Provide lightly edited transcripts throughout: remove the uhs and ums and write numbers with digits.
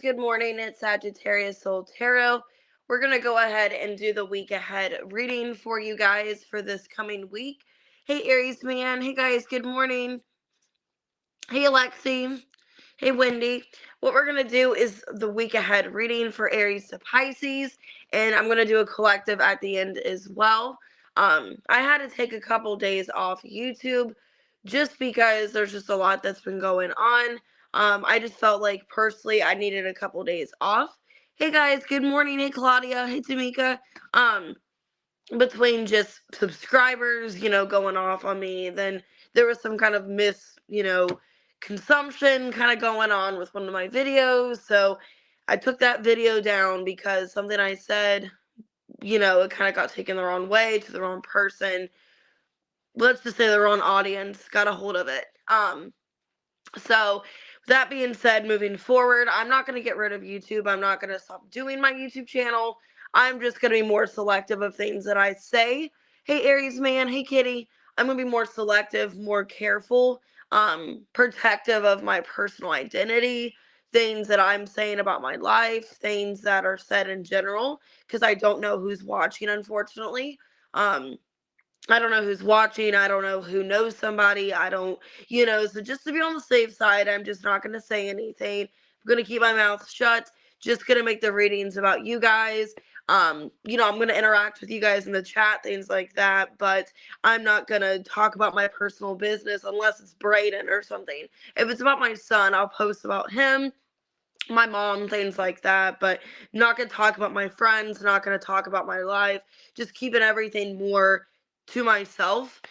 good morning. It's Sagittarius Soul Tarot. We're going to go ahead and do the week ahead reading for you guys for this coming week. Hey, Aries man. Hey, guys. Good morning. Hey, Alexi. Hey, Wendy. What we're going to do is the week ahead reading for Aries to Pisces, and I'm going to do a collective at the end as well. I had to take a couple days off YouTube just because there's just a lot that's been going on. I just felt like personally I needed a couple days off. Hey guys, good morning. Hey Claudia. Hey Tamika. Between just subscribers, going off on me, then there was some kind of consumption kind of going on with one of my videos. So I took that video down because something I said, it kind of got taken the wrong way to the wrong person. Let's just say the wrong audience got a hold of it. So that being said, moving forward, I'm not going to get rid of YouTube. I'm not going to stop doing my YouTube channel. I'm just going to be more selective of things that I say. Hey, Aries man. Hey, Kitty. I'm going to be more selective, more careful, protective of my personal identity, things that I'm saying about my life, things that are said in general, because I don't know who's watching, unfortunately. I don't know who's watching. I don't know who knows somebody. I don't, so just to be on the safe side, I'm just not going to say anything. I'm going to keep my mouth shut. Just going to make the readings about you guys. I'm going to interact with you guys in the chat, things like that, but I'm not going to talk about my personal business unless it's Brayden or something. If it's about my son, I'll post about him, my mom, things like that, but not going to talk about my friends, not going to talk about my life, just keeping everything more to myself.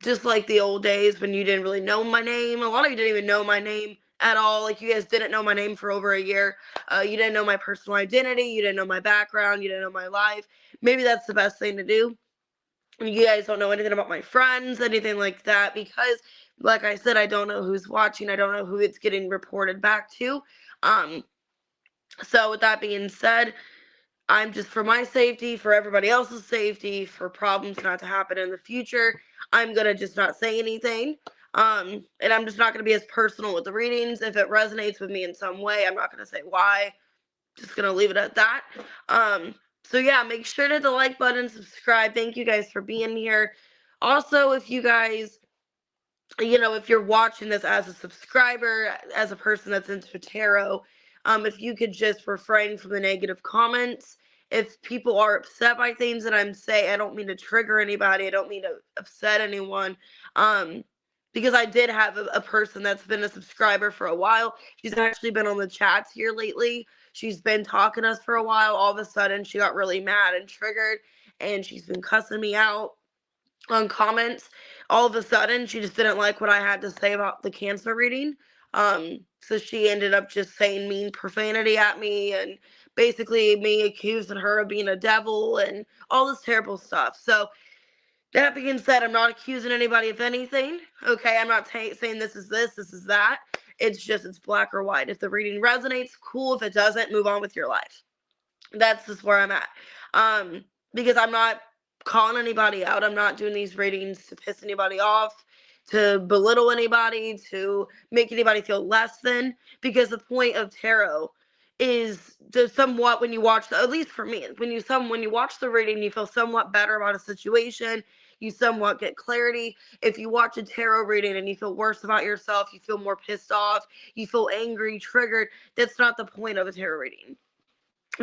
Just like the old days when you didn't really know my name. A lot of you didn't even know my name at all. Like, you guys didn't know my name for over a year. You didn't know my personal identity. You didn't know my background. You didn't know my life. Maybe that's the best thing to do. You guys don't know anything about my friends, anything like that, because like I said, I don't know who's watching. I don't know who it's getting reported back to. So with that being said, I'm just, for my safety, for everybody else's safety, for problems not to happen in the future, I'm going to just not say anything. And I'm just not going to be as personal with the readings. If it resonates with me in some way, I'm not going to say why. Just going to leave it at that. So yeah, make sure to hit the like button, subscribe. Thank you guys for being here. Also, if you guys, if you're watching this as a subscriber, as a person that's into tarot, if you could just refrain from the negative comments. If people are upset by things that I'm saying, I don't mean to trigger anybody. I don't mean to upset anyone. Because I did have a person that's been a subscriber for a while. She's actually been on the chats here lately. She's been talking to us for a while. All of a sudden, she got really mad and triggered, and she's been cussing me out on comments. All of a sudden, she just didn't like what I had to say about the Cancer reading. So she ended up just saying mean profanity at me, and basically me accusing her of being a devil and all this terrible stuff. So that being said, I'm not accusing anybody of anything. Okay, I'm not saying this is that. It's just, it's black or white. If the reading resonates, cool. If it doesn't, move on with your life. That's just where I'm at. Because I'm not calling anybody out. I'm not doing these readings to piss anybody off, to belittle anybody, to make anybody feel less than. Because the point of tarot is to somewhat, when you watch at least for me, when you watch the reading, you feel somewhat better about a situation. You somewhat get clarity. If you watch a tarot reading and you feel worse about yourself, you feel more pissed off, you feel angry, triggered, that's not the point of a tarot reading,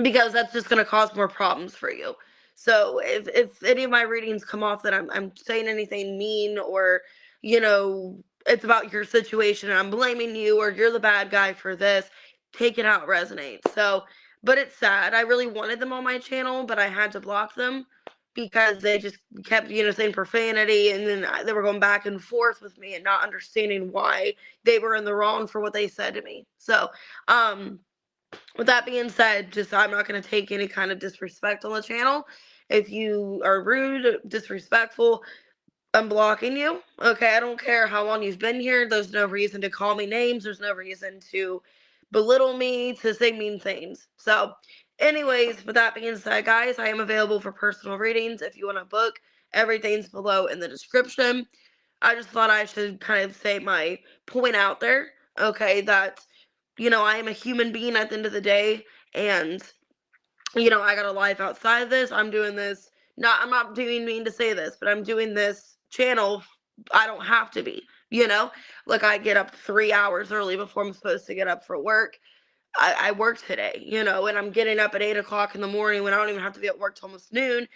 because that's just going to cause more problems for you. So if any of my readings come off that I'm saying anything mean, or it's about your situation and I'm blaming you, or you're the bad guy for this, take it out, resonate. So, but it's sad. I really wanted them on my channel, but I had to block them because they just kept saying profanity, and then they were going back and forth with me and not understanding why they were in the wrong for what they said to me. So with that being said, just, I'm not going to take any kind of disrespect on the channel. If you are rude, disrespectful, I'm blocking you. Okay, I don't care how long you've been here. There's no reason to call me names. There's no reason to belittle me, to say mean things. So, anyways, with that being said, guys, I am available for personal readings. If you want to book, everything's below in the description. I just thought I should kind of say my point out there. Okay, that I am a human being at the end of the day, and I got a life outside of this. I'm doing this. I'm not doing mean to say this, but I'm doing this channel. I don't have to be, like I get up 3 hours early before I'm supposed to get up for work. I work today, and I'm getting up at 8 o'clock in the morning when I don't even have to be at work till almost noon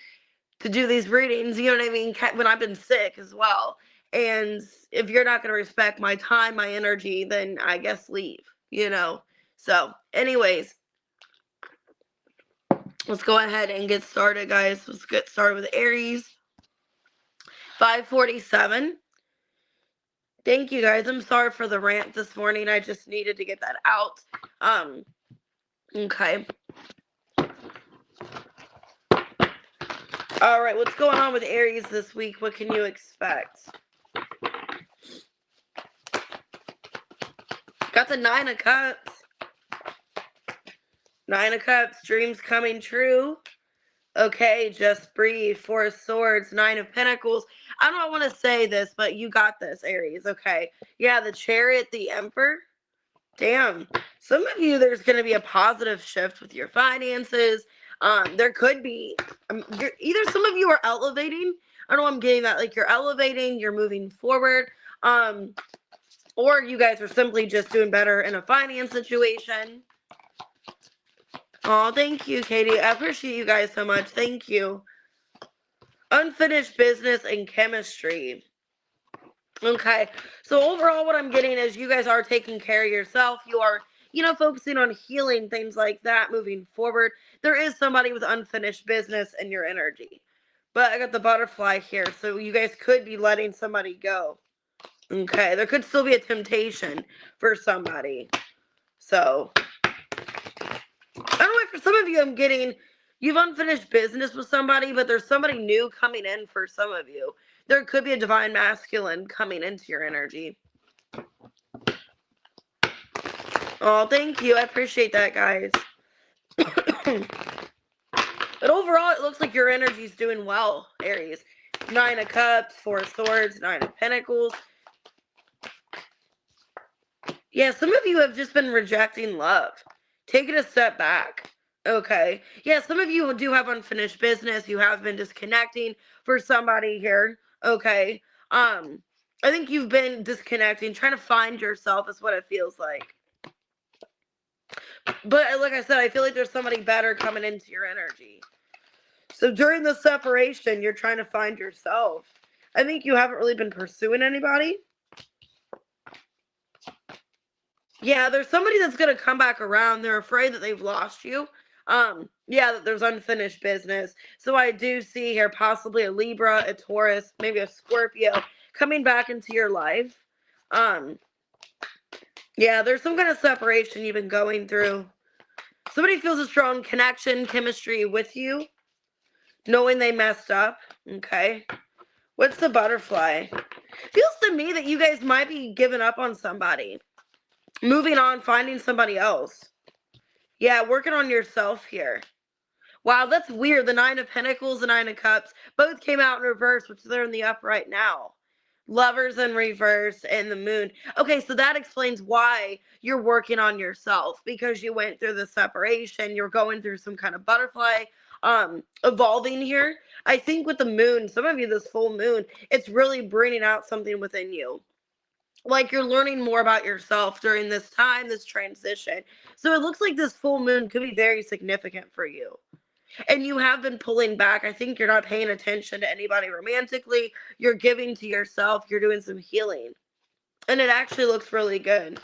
to do these readings. You know what I mean? When I've been sick as well. And if you're not going to respect my time, my energy, then I guess leave. So, anyways, let's go ahead and get started, guys. Let's get started with Aries. 5:47. Thank you, guys. I'm sorry for the rant this morning. I just needed to get that out. Okay. All right, what's going on with Aries this week? What can you expect? Got the 9 of Cups. 9 of Cups, dreams coming true. Okay, just breathe. 4 of Swords, 9 of Pentacles. I don't want to say this, but you got this, Aries, okay? Yeah, the Chariot, the Emperor. Damn. Some of you, there's going to be a positive shift with your finances. There could be, either some of you are elevating. I don't know, I'm getting that. Like, you're elevating, you're moving forward. Or you guys are simply just doing better in a finance situation. Oh, thank you, Katie. I appreciate you guys so much. Thank you. Unfinished business and chemistry. Okay. So overall, what I'm getting is you guys are taking care of yourself. You are, focusing on healing, things like that, moving forward. There is somebody with unfinished business in your energy. But I got the butterfly here. So you guys could be letting somebody go. Okay. There could still be a temptation for somebody. So I don't know why for some of you I'm getting you've unfinished business with somebody, but there's somebody new coming in for some of you. There could be a divine masculine coming into your energy. Oh, thank you. I appreciate that, guys. But overall, it looks like your energy's doing well, Aries. 9 of Cups, 4 of Swords, 9 of Pentacles. Yeah, some of you have just been rejecting love. Taking a step back. Okay. Yeah, some of you do have unfinished business. You have been disconnecting for somebody here. Okay. I think you've been disconnecting, trying to find yourself is what it feels like. But like I said, I feel like there's somebody better coming into your energy. So during the separation, you're trying to find yourself. I think you haven't really been pursuing anybody. Yeah, there's somebody that's going to come back around. They're afraid that they've lost you. Yeah, that there's unfinished business. So I do see here possibly a Libra, a Taurus, maybe a Scorpio coming back into your life. Yeah, there's some kind of separation you've been going through. Somebody feels a strong connection, chemistry with you, knowing they messed up. Okay. What's the butterfly? Feels to me that you guys might be giving up on somebody. Moving on, finding somebody else. Yeah, working on yourself here. Wow, that's weird. The 9 of Pentacles, the 9 of Cups, both came out in reverse, which they're in the upright now. Lovers in reverse and the Moon. Okay, so that explains why you're working on yourself, because you went through the separation. You're going through some kind of butterfly evolving here. I think with the Moon, some of you, this full moon, it's really bringing out something within you. Like you're learning more about yourself during this time, this transition. So it looks like this full moon could be very significant for you. And you have been pulling back. I think you're not paying attention to anybody romantically. You're giving to yourself. You're doing some healing. And it actually looks really good.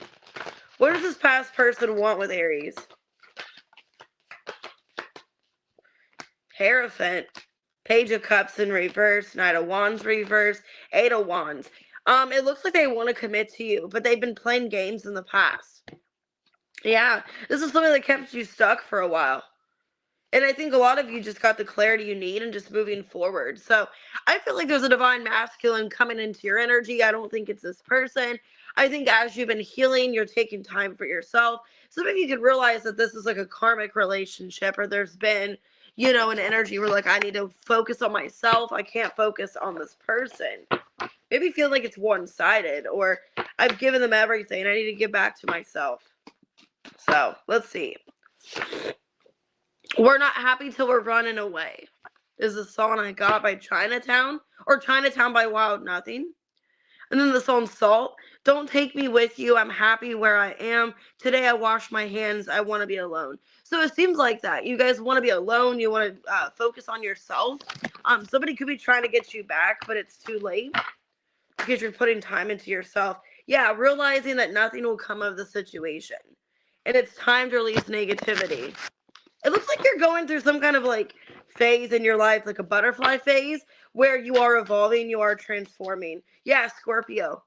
What does this past person want with Aries? Hierophant. Page of Cups in reverse. Knight of Wands reverse. 8 of Wands. It looks like they want to commit to you, but they've been playing games in the past. Yeah, this is something that kept you stuck for a while. And I think a lot of you just got the clarity you need and just moving forward. So I feel like there's a divine masculine coming into your energy. I don't think it's this person. I think as you've been healing, you're taking time for yourself. Some of you could realize that this is like a karmic relationship, or there's been, an energy where like, I need to focus on myself. I can't focus on this person. Maybe feel like it's one-sided, or I've given them everything. I need to give back to myself. So, let's see. We're not happy till we're running away is the song I got by Chinatown, or Chinatown by Wild Nothing. And then the song Salt. Don't take me with you. I'm happy where I am. Today I wash my hands. I want to be alone. So it seems like that. You guys want to be alone. You want to focus on yourself. Somebody could be trying to get you back, but it's too late because you're putting time into yourself. Yeah, realizing that nothing will come of the situation. And it's time to release negativity. It looks like you're going through some kind of like phase in your life, like a butterfly phase, where you are evolving, you are transforming. Yeah, Scorpio.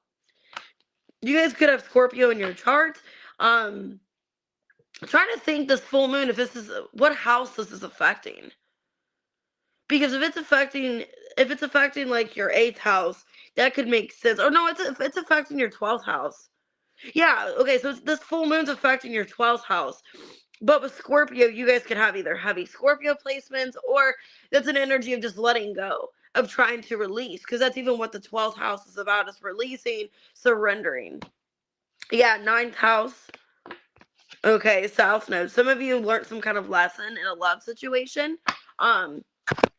You guys could have Scorpio in your chart. Trying to think this full moon, if this is what house this is affecting. Because if it's affecting like your 8th house, that could make sense. Or no, it's affecting your 12th house. Yeah, okay, so this full moon's affecting your 12th house. But with Scorpio, you guys could have either heavy Scorpio placements, or that's an energy of just letting go, of trying to release. Because that's even what the 12th house is about, is releasing, surrendering. Yeah, 9th house. Okay, South Node. Some of you learned some kind of lesson in a love situation. And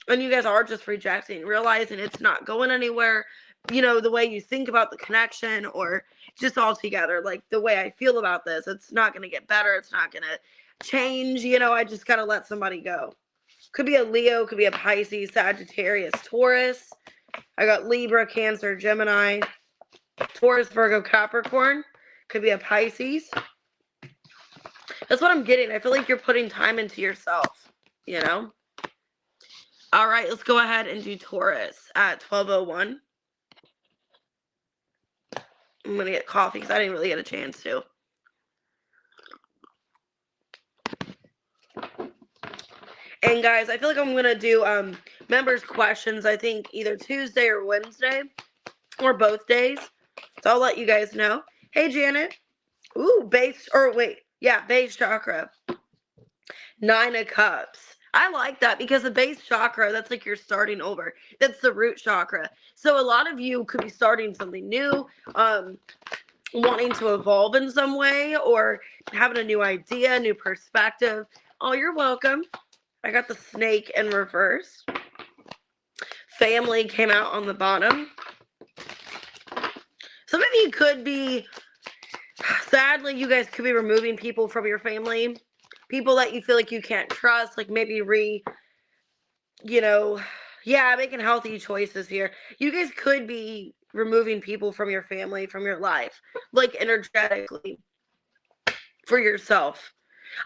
you guys are just rejecting, realizing it's not going anywhere. You know, the way you think about the connection, or just all together, like the way I feel about this, it's not going to get better. It's not going to change. You know, I just got to let somebody go. Could be a Leo, could be a Pisces, Sagittarius, Taurus. I got Libra, Cancer, Gemini, Taurus, Virgo, Capricorn. Could be a Pisces. That's what I'm getting. I feel like you're putting time into yourself, you know? All right, let's go ahead and do Taurus at 12:01. I'm going to get coffee because I didn't really get a chance to. And guys, I feel like I'm going to do members' questions, I think either Tuesday or Wednesday, or both days. So I'll let you guys know. Hey, Janet. Ooh, base chakra. 9 of Cups. I like that because the base chakra, that's like you're starting over. That's the root chakra. So a lot of you could be starting something new, wanting to evolve in some way, or having a new idea, new perspective. Oh, you're welcome. I got the snake in reverse. Family came out on the bottom. Some of you could be, sadly, you guys could be removing people from your family. People that you feel like you can't trust, like maybe making healthy choices here. You guys could be removing people from your family, from your life, like energetically, for yourself.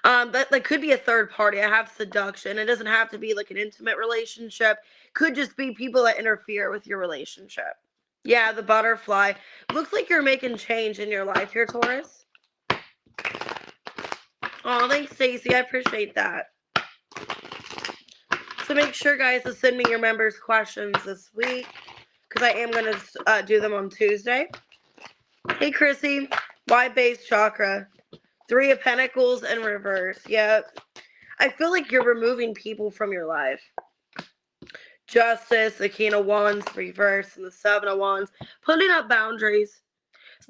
That could be a third party. I have seduction. It doesn't have to be like an intimate relationship. Could just be people that interfere with your relationship. Yeah, the butterfly. Looks like you're making change in your life here, Taurus. Oh, thanks, Stacey. I appreciate that. So make sure, guys, to send me your members' questions this week, because I am going to do them on Tuesday. Hey, Chrissy. Why base chakra? 3 of Pentacles in reverse. Yep. I feel like you're removing people from your life. Justice, the King of Wands reverse, and the 7 of Wands. Putting up boundaries.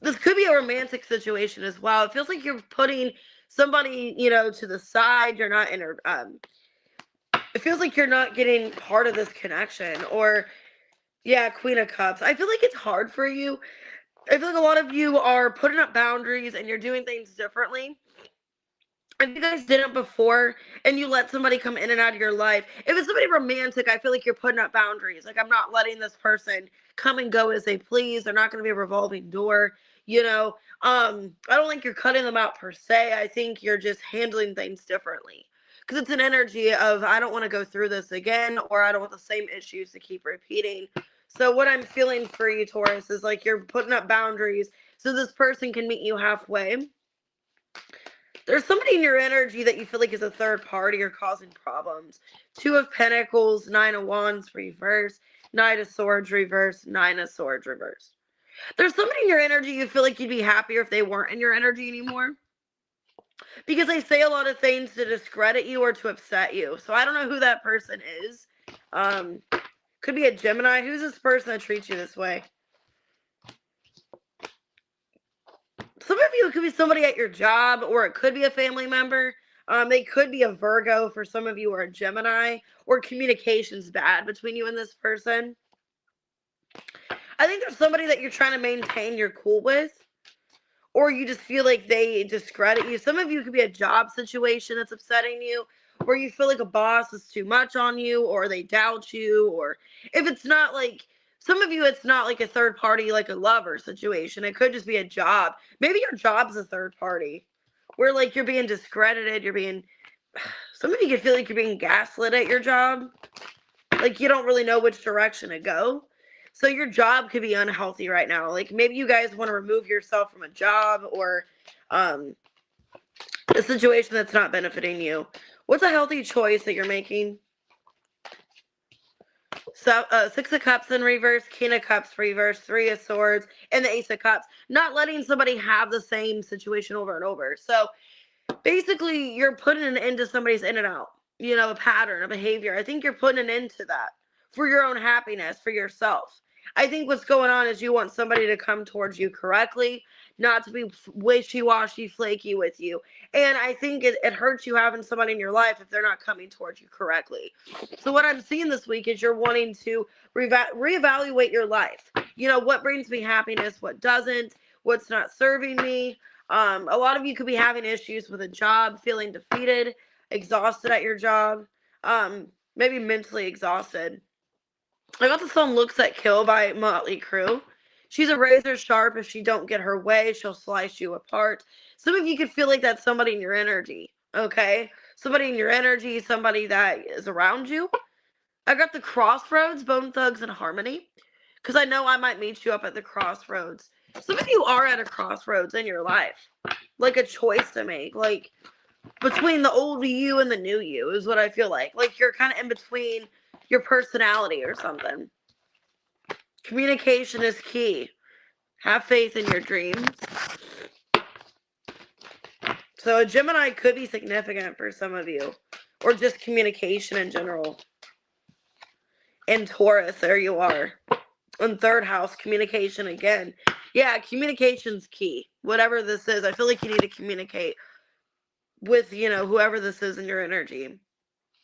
This could be a romantic situation as well. It feels like you're putting somebody, to the side. You're not it feels like you're not getting part of this connection. Or, yeah, Queen of Cups. I feel like it's hard for you. I feel like a lot of you are putting up boundaries and you're doing things differently. If you guys did it before and you let somebody come in and out of your life, if it's somebody romantic, I feel like you're putting up boundaries. Like, I'm not letting this person come and go as they please. They're not going to be a revolving door. I don't think you're cutting them out per se. I think you're just handling things differently. Because it's an energy of, I don't want to go through this again, or I don't want the same issues to keep repeating. So what I'm feeling for you, Taurus, is like you're putting up boundaries so this person can meet you halfway. There's somebody in your energy that you feel like is a third party or causing problems. 2 of Pentacles, 9 of Wands reverse, 9 of Swords reverse, 9 of Swords reverse. There's somebody in your energy you feel like you'd be happier if they weren't in your energy anymore, because they say a lot of things to discredit you or to upset you. So I don't know who that person is. Could be a Gemini. Who's this person that treats you this way? Some of you, it could be somebody at your job, or it could be a family member. They could be a Virgo for some of you, or a Gemini, or communication's bad between you and this person. I think there's somebody that you're trying to maintain your cool with, or you just feel like they discredit you. Some of you could be a job situation that's upsetting you, where you feel like a boss is too much on you, or they doubt you, or if it's not like, some of you, it's not like a third party, like a lover situation. It could just be a job. Maybe your job's a third party, where like you're being discredited, some of you could feel like you're being gaslit at your job. Like you don't really know which direction to go. So your job could be unhealthy right now. Like maybe you guys want to remove yourself from a job, or a situation that's not benefiting you. What's a healthy choice that you're making? So, Six of Cups in reverse, King of Cups reverse, Three of Swords, and the Ace of Cups. Not letting somebody have the same situation over and over. So basically, you're putting an end to somebody's in and out. A pattern, a behavior. I think you're putting an end to that for your own happiness, for yourself. I think what's going on is you want somebody to come towards you correctly, not to be wishy-washy, flaky with you. And I think it hurts you having somebody in your life if they're not coming towards you correctly. So what I'm seeing this week is you're wanting to reevaluate your life. What brings me happiness, what doesn't, what's not serving me. A lot of you could be having issues with a job, feeling defeated, exhausted at your job, maybe mentally exhausted. I got the song Looks That Kill by Motley Crue. She's a razor sharp. If she don't get her way, she'll slice you apart. Some of you could feel like that's somebody in your energy, okay? Somebody in your energy, somebody that is around you. I got the Crossroads, Bone Thugs and Harmony, because I know I might meet you up at the crossroads. Some of you are at a crossroads in your life, like a choice to make, like between the old you and the new you is what I feel like. Like you're kind of in between your personality or something. Communication is key. Have faith in your dreams. So a Gemini could be significant for some of you, or just communication in general. And Taurus, there you are. In third house, communication again. Yeah, communication's key. Whatever this is, I feel like you need to communicate with, whoever this is in your energy.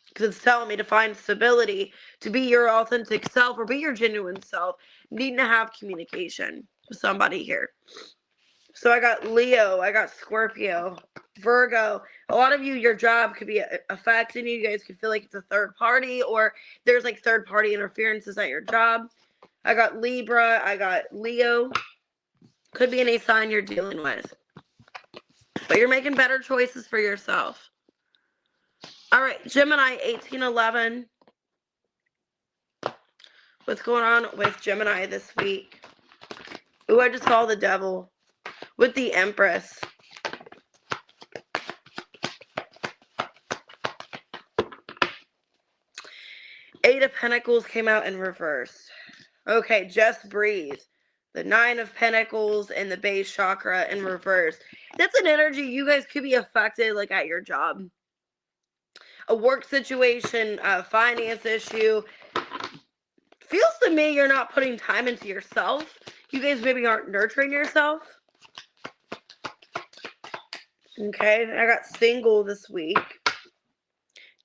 Because it's telling me to find stability, to be your authentic self, or be your genuine self. Needing to have communication with somebody here. So I got Leo, I got Scorpio, Virgo. A lot of you, your job could be affecting you. You guys could feel like it's a third party, or there's like third party interferences at your job. I got Libra, I got Leo. Could be any sign you're dealing with. But you're making better choices for yourself. All right, Gemini 1811. What's going on with Gemini this week? Ooh, I just saw the devil with the Empress. Eight of Pentacles came out in reverse. Okay, just breathe. The Nine of Pentacles and the base chakra in reverse. That's an energy you guys could be affected, like at your job. A work situation, a finance issue. Feels to me you're not putting time into yourself. You guys maybe aren't nurturing yourself. Okay, I got single this week.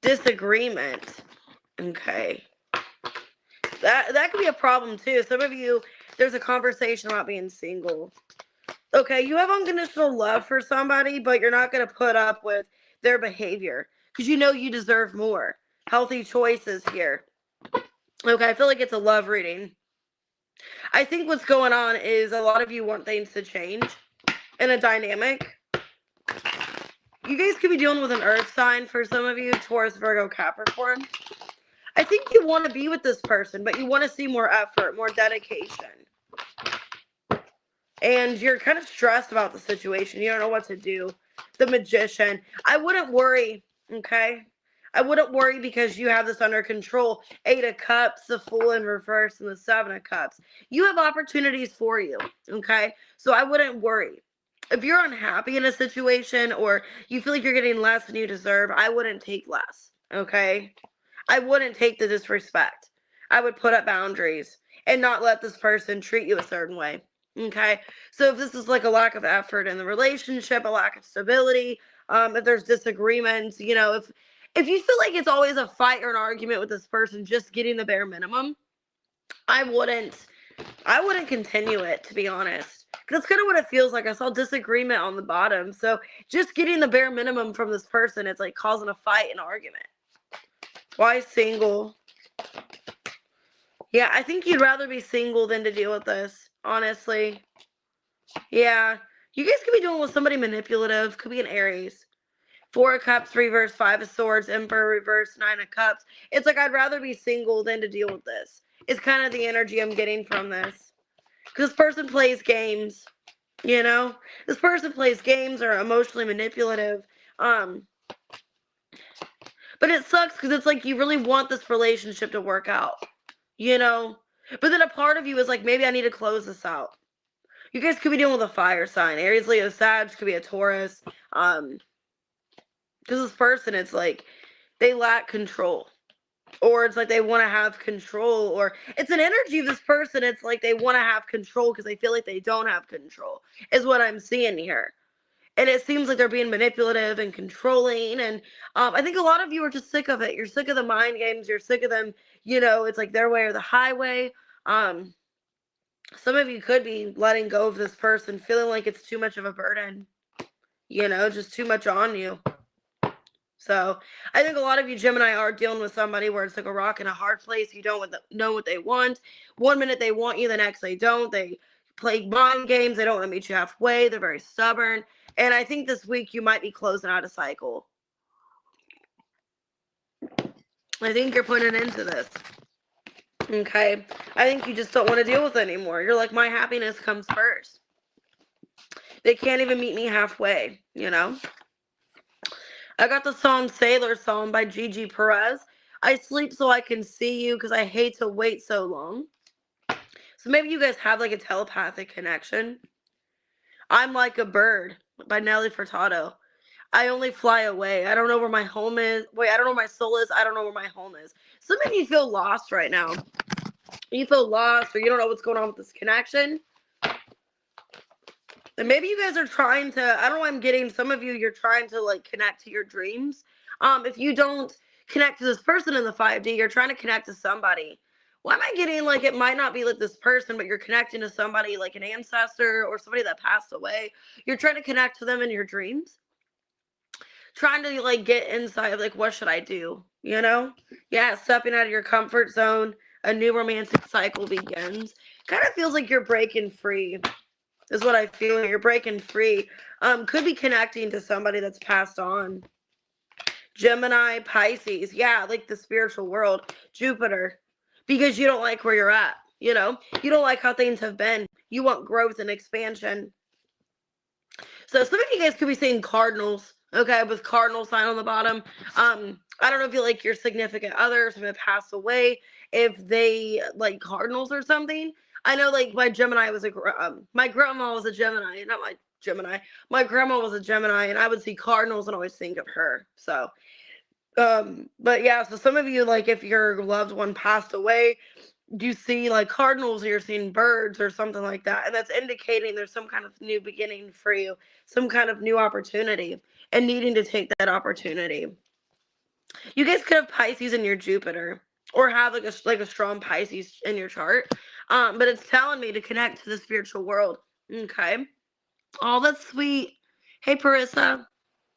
Disagreement. Okay. That could be a problem too. Some of you, there's a conversation about being single. Okay, you have unconditional love for somebody, but you're not going to put up with their behavior because you know you deserve more. Healthy choices here. Okay, I feel like it's a love reading. I think what's going on is a lot of you want things to change in a dynamic. You guys could be dealing with an earth sign for some of you, Taurus, Virgo, Capricorn. I think you want to be with this person, but you want to see more effort, more dedication. And you're kind of stressed about the situation. You don't know what to do. The Magician. I wouldn't worry, okay? I wouldn't worry because you have this under control. Eight of Cups, the Fool in reverse, and the Seven of Cups. You have opportunities for you, okay? So I wouldn't worry. If you're unhappy in a situation or you feel like you're getting less than you deserve, I wouldn't take less, okay? I wouldn't take the disrespect. I would put up boundaries and not let this person treat you a certain way. Okay, so if this is like a lack of effort in the relationship, a lack of stability, if there's disagreements, if you feel like it's always a fight or an argument with this person, just getting the bare minimum, I wouldn't continue it, to be honest. Because that's kind of what it feels like. I saw disagreement on the bottom. So just getting the bare minimum from this person, it's like causing a fight and argument. Why single? Yeah, I think you'd rather be single than to deal with this, honestly. Yeah. You guys could be dealing with somebody manipulative. Could be an Aries. 4 of Cups reverse, 5 of Swords, Emperor reverse, 9 of Cups. It's like I'd rather be single than to deal with this. It's kind of the energy I'm getting from this. Because this person plays games, This person plays games or emotionally manipulative. But it sucks because it's like you really want this relationship to work out, But then a part of you is like, maybe I need to close this out. You guys could be dealing with a fire sign. Aries, Leo, Sag, could be a Taurus. Because this person, it's like they lack control. Or it's like they want to have control. Or it's an energy of this person. It's like they want to have control because they feel like they don't have control, is what I'm seeing here. And it seems like they're being manipulative and controlling. And I think a lot of you are just sick of it. You're sick of the mind games. You're sick of them. It's like their way or the highway. Some of you could be letting go of this person, feeling like it's too much of a burden, just too much on you. So I think a lot of you Gemini are dealing with somebody where it's like a rock in a hard place. You don't know what they want. 1 minute they want you, the next they don't. They play mind games. They don't want to meet you halfway. They're very stubborn. And I think this week you might be closing out a cycle. I think you're putting an end to this. Okay? I think you just don't want to deal with it anymore. You're like, my happiness comes first. They can't even meet me halfway, I got the song Sailor Song by Gigi Perez. I sleep so I can see you because I hate to wait so long. So maybe you guys have like a telepathic connection. I'm Like a Bird by Nelly Furtado. I only fly away. I don't know where my home is. Wait, I don't know where my soul is. I don't know where my home is. Some of you feel lost right now. You feel lost or you don't know what's going on with this connection. And maybe you guys are trying to, I don't know why I'm getting, some of you, you're trying to like connect to your dreams. If you don't connect to this person in the 5D, you're trying to connect to somebody. Why am I getting like it might not be like this person, but you're connecting to somebody like an ancestor or somebody that passed away. You're trying to connect to them in your dreams. Trying to like get inside of like, what should I do? Yeah, stepping out of your comfort zone. A new romantic cycle begins. Kind of feels like you're breaking free. Is what I feel. You're breaking free. Could be connecting to somebody that's passed on. Gemini, Pisces. Yeah, like the spiritual world. Jupiter. Because you don't like where you're at. You don't like how things have been. You want growth and expansion. So some of you guys could be saying cardinals. Okay, with cardinal sign on the bottom. I don't know if you like your significant others have passed away. If they like cardinals or something. I know, like, my Gemini was my grandma was a Gemini, not my Gemini. My grandma was a Gemini, and I would see cardinals and always think of her. So, but yeah, so some of you, like, if your loved one passed away, you see, like, cardinals or you're seeing birds or something like that, and that's indicating there's some kind of new beginning for you, some kind of new opportunity, and needing to take that opportunity. You guys could have Pisces in your Jupiter. Or have like a strong Pisces in your chart. But it's telling me to connect to the spiritual world. Okay. Oh, that's sweet. Hey, Parissa.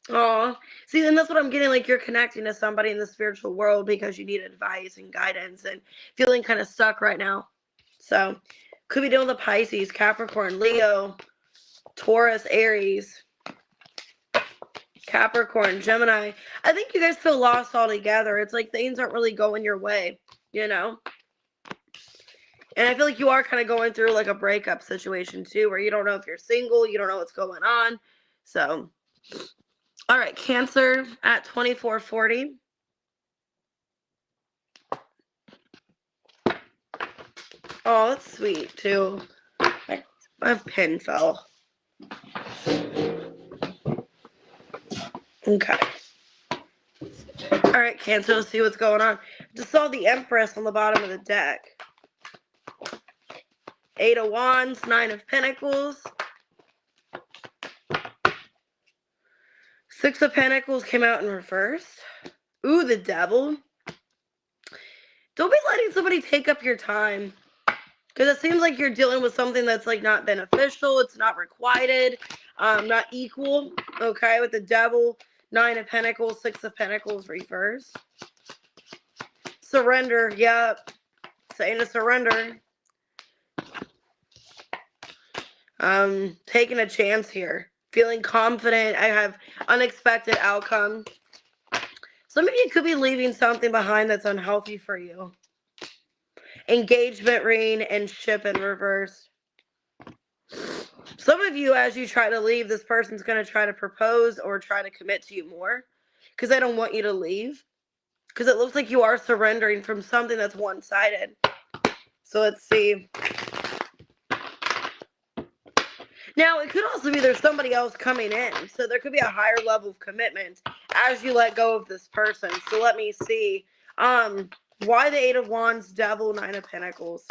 Oh, see, and that's what I'm getting. Like, you're connecting to somebody in the spiritual world because you need advice and guidance and feeling kind of stuck right now. So, could be dealing with the Pisces, Capricorn, Leo, Taurus, Aries, Capricorn, Gemini. I think you guys feel lost altogether. It's like things aren't really going your way, And I feel like you are kind of going through like a breakup situation too, where you don't know if you're single, you don't know what's going on. So, all right, Cancer at 2440. Oh, that's sweet too. My pen fell. Okay. All right, Cancer, let's see what's going on. Just saw the Empress on the bottom of the deck. Eight of Wands, Nine of Pentacles. Six of Pentacles came out in reverse. Ooh, the Devil. Don't be letting somebody take up your time. Because it seems like you're dealing with something that's like not beneficial. It's not requited. Not equal. Okay, with the Devil. Nine of Pentacles, Six of Pentacles reverse. Surrender. Yep. Saying to surrender. Taking a chance here. Feeling confident. I have unexpected outcome. Some of you could be leaving something behind that's unhealthy for you. Engagement ring and ship in reverse. Some of you, as you try to leave, this person's going to try to propose or try to commit to you more because they don't want you to leave. Because it looks like you are surrendering from something that's one-sided. So let's see. Now, it could also be there's somebody else coming in. So there could be a higher level of commitment as you let go of this person. So let me see. Why the Eight of Wands, Devil, Nine of Pentacles,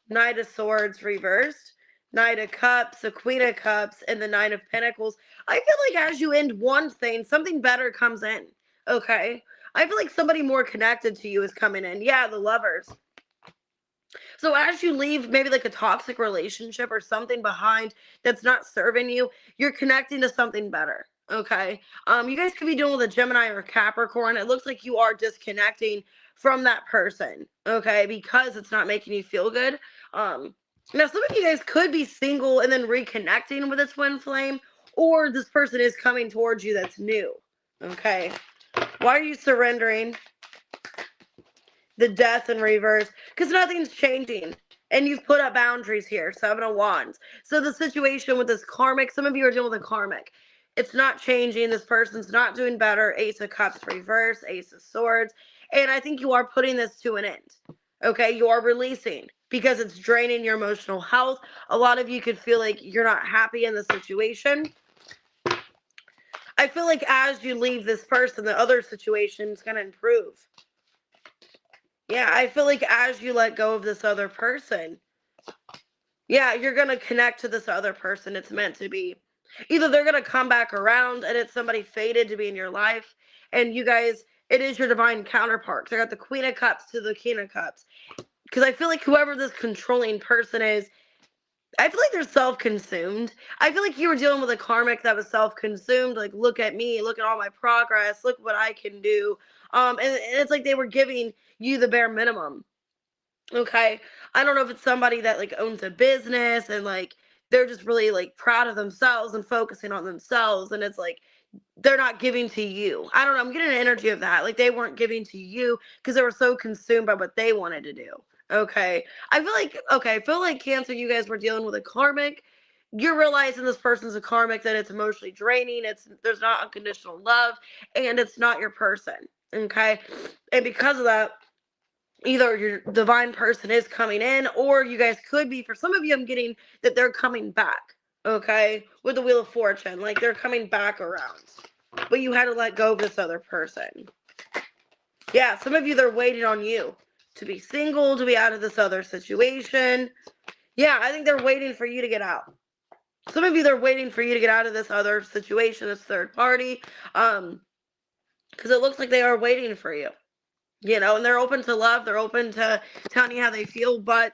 Knight of Swords reversed, Knight of Cups, the Queen of Cups, and the Nine of Pentacles. I feel like as you end one thing, something better comes in. Okay? I feel like somebody more connected to you is coming in. Yeah, the Lovers. So as you leave maybe like a toxic relationship or something behind that's not serving you, you're connecting to something better. Okay. You guys could be dealing with a Gemini or a Capricorn. It looks like you are disconnecting from that person. Okay, because it's not making you feel good. Now some of you guys could be single and then reconnecting with a twin flame, or this person is coming towards you that's new. Okay. Why are you surrendering? The Death in reverse, because nothing's changing, and you've put up boundaries here. Seven of Wands. So the situation with this karmic, some of you are dealing with a karmic. It's not changing. This person's not doing better. Ace of Cups reverse, Ace of Swords, and I think you are putting this to an end. Okay, you are releasing because it's draining your emotional health. A lot of you could feel like you're not happy in the situation. I feel like as you leave this person, the other situation is going to improve. Yeah, I feel like as you let go of this other person, yeah, you're going to connect to this other person. It's meant to be. Either they're going to come back around and it's somebody fated to be in your life, and you guys, it is your divine counterpart. I got the Queen of Cups to the King of Cups. Because I feel like whoever this controlling person is, I feel like they're self-consumed. I feel like you were dealing with a karmic that was self-consumed. Like, look at me, look at all my progress, look what I can do. And it's like they were giving you the bare minimum. Okay, I don't know if it's somebody that like owns a business and like they're just really like proud of themselves and focusing on themselves, and it's like they're not giving to you. I don't know, I'm getting an energy of that, like they weren't giving to you because they were so consumed by what they wanted to do. Okay, I feel like Cancer, you guys were dealing with a karmic. You're realizing this person's a karmic, that it's emotionally draining, there's not unconditional love, and it's not your person. Okay, and because of that, either your divine person is coming in, or you guys could be, for some of you, I'm getting that they're coming back. Okay, with the Wheel of Fortune, like they're coming back around, but you had to let go of this other person. Yeah, some of you, they're waiting on you to be single, to be out of this other situation. Yeah, I think they're waiting for you to get out. Some of you, they're waiting for you to get out of this other situation, this third party, because it looks like they are waiting for you. You know, and they're open to love. They're open to telling you how they feel, but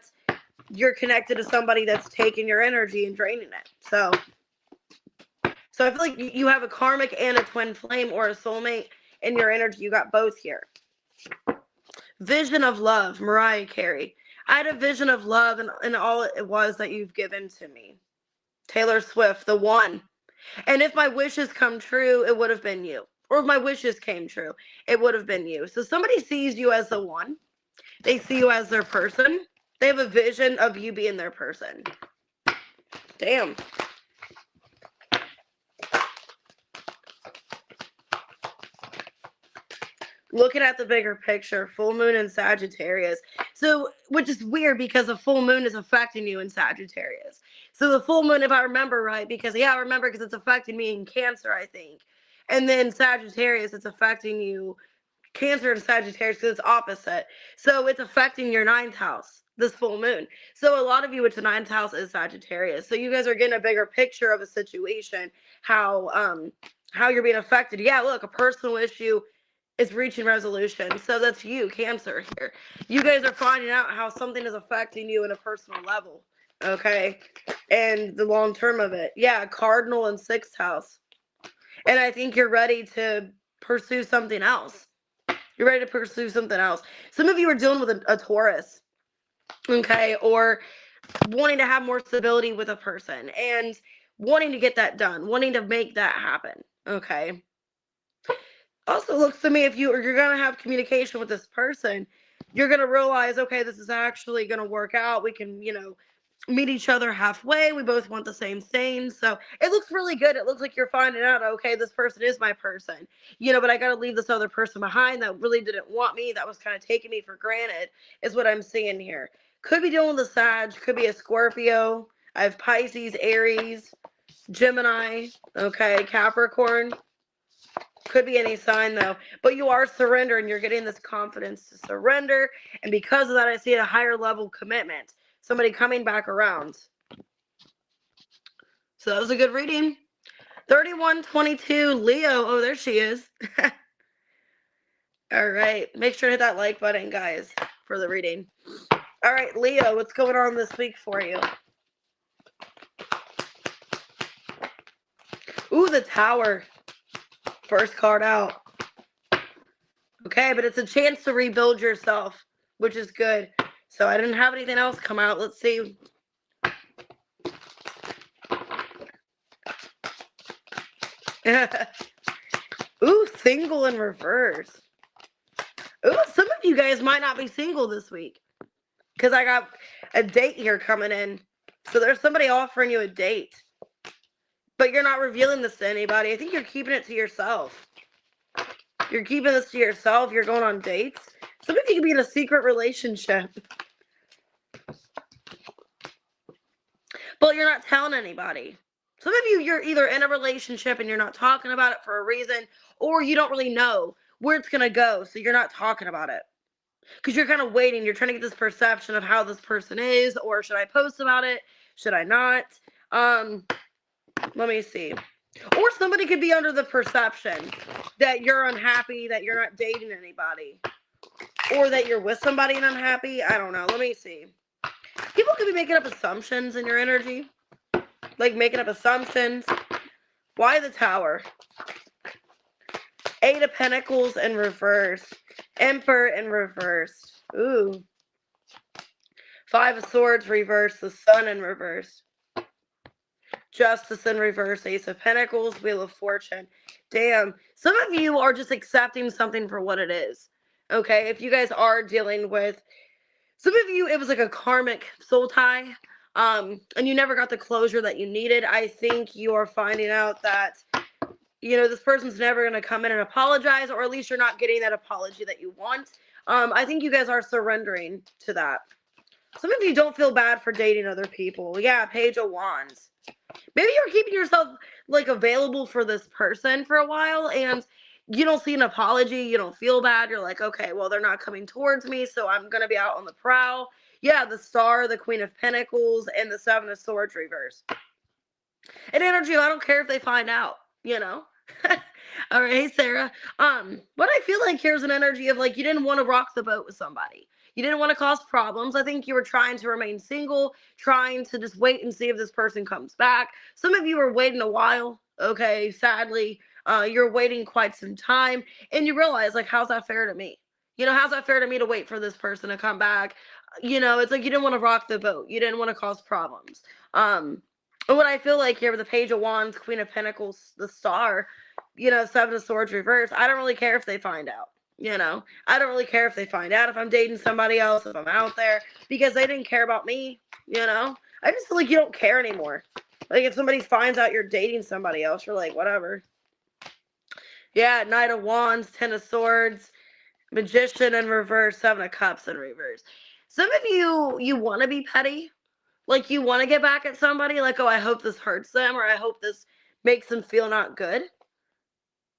you're connected to somebody that's taking your energy and draining it. So I feel like you have a karmic and a twin flame or a soulmate in your energy. You got both here. Vision of love, Mariah Carey. I had a vision of love, and all it was that you've given to me. Taylor Swift, the one. And if my wishes come true, it would have been you. Or if my wishes came true, it would have been you. So somebody sees you as the one. They see you as their person. They have a vision of you being their person. Damn. Looking at the bigger picture, full moon in Sagittarius. So, which is weird because the full moon is affecting you in Sagittarius. So the full moon, if I remember right, because I remember because it's affecting me in Cancer, I think. And then Sagittarius, it's affecting you, Cancer and Sagittarius, because it's opposite. So it's affecting your ninth house. this full moon. So a lot of you, it's the ninth house is Sagittarius. So you guys are getting a bigger picture of a situation, how you're being affected. Yeah, look, a personal issue is reaching resolution. So that's you, Cancer here. You guys are finding out how something is affecting you in a personal level. Okay. And the long term of it. Yeah, Cardinal and sixth house. And I think you're ready to pursue something else. You're ready to pursue something else. Some of you are dealing with a Taurus. Okay. Or wanting to have more stability with a person and wanting to get that done, wanting to make that happen. Okay. Also looks to me, if you're going to have communication with this person, you're going to realize, okay, this is actually going to work out. We can, meet each other halfway. We both want the same things. So it looks really good. It looks like you're finding out, okay, this person is my person, but I got to leave this other person behind that really didn't want me. That was kind of taking me for granted is what I'm seeing here. Could be dealing with a Sag, could be a Scorpio. I have Pisces, Aries, Gemini, okay, Capricorn. Could be any sign though, but you are surrendering. You're getting this confidence to surrender, and because of that, I see a higher level commitment. Somebody coming back around. So that was a good reading. 3122 Leo. Oh, there she is. All right, make sure to hit that like button, guys, for the reading. All right, Leo, what's going on this week for you? Ooh, the Tower. First card out. Okay, but it's a chance to rebuild yourself, which is good. So I didn't have anything else come out. Let's see. Ooh, single in reverse. Ooh, some of you guys might not be single this week because I got a date here coming in. So there's somebody offering you a date, but you're not revealing this to anybody. I think you're keeping it to yourself. You're keeping this to yourself. You're going on dates. Some of you could be in a secret relationship, but you're not telling anybody. Some of you, you're either in a relationship and you're not talking about it for a reason, or you don't really know where it's going to go, so you're not talking about it. Because you're kind of waiting. You're trying to get this perception of how this person is, or should I post about it? Should I not? Let me see. Or somebody could be under the perception that you're unhappy, that you're not dating anybody, or that you're with somebody and unhappy. I don't know. Let me see. People could be making up assumptions in your energy. Like making up assumptions. Why the Tower? 8 of Pentacles in reverse. Emperor in reverse. Ooh. 5 of Swords reverse. The Sun in reverse. Justice in reverse. Ace of Pentacles. Wheel of Fortune. Damn. Some of you are just accepting something for what it is. Okay? If you guys are dealing with... Some of you, it was like a karmic soul tie. And you never got the closure that you needed. I think you are finding out that, this person's never going to come in and apologize, or at least you're not getting that apology that you want. I think you guys are surrendering to that. Some of you don't feel bad for dating other people. Yeah, Page of Wands. Maybe you're keeping yourself, available for this person for a while, and you don't see an apology. You don't feel bad. You're like, okay, well, they're not coming towards me, so I'm going to be out on the prowl. Yeah, the Star, the Queen of Pentacles, and the 7 of Swords reverse. An energy, I don't care if they find out, All right, hey, Sarah. What I feel like here's an energy of, you didn't want to rock the boat with somebody. You didn't want to cause problems. I think you were trying to remain single, trying to just wait and see if this person comes back. Some of you were waiting a while, okay, sadly. You're waiting quite some time, and you realize, how's that fair to me? How's that fair to me to wait for this person to come back? It's like you didn't want to rock the boat. You didn't want to cause problems. What I feel like here with the Page of Wands, Queen of Pentacles, the Star, 7 of Swords reverse, I don't really care if they find out. I don't really care if they find out if I'm dating somebody else, if I'm out there, because they didn't care about me, I just feel like you don't care anymore. If somebody finds out you're dating somebody else, you're like, whatever. Yeah, Knight of Wands, 10 of Swords, Magician in reverse, 7 of Cups in reverse. Some of you want to be petty. You want to get back at somebody, oh, I hope this hurts them, or I hope this makes them feel not good.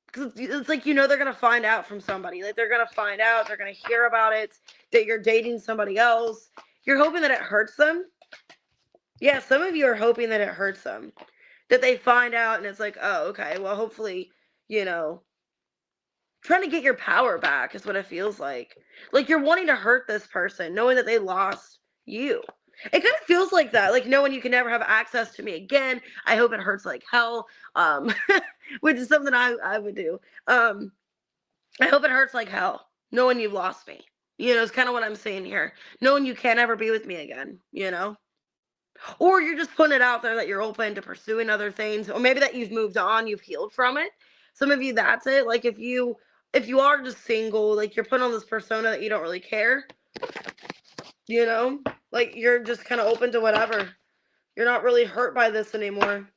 Because it's they're going to find out from somebody. They're going to find out, they're going to hear about it, that you're dating somebody else. You're hoping that it hurts them. Yeah, some of you are hoping that it hurts them. That they find out and it's like, oh, okay, well, hopefully, you know, trying to get your power back is what it feels like. Like you're wanting to hurt this person, knowing that they lost you. It kind of feels like that, like knowing you can never have access to me again. I hope it hurts like hell, which is something I would do. I hope it hurts like hell, knowing you've lost me. You know, it's kind of what I'm saying here. Knowing you can't ever be with me again, you know? Or you're just putting it out there that you're open to pursuing other things, or maybe that you've moved on, you've healed from it. Some of you, that's it. Like if you are just single, like you're putting on this persona that you don't really care, you know? Like you're just kind of open to whatever. You're not really hurt by this anymore.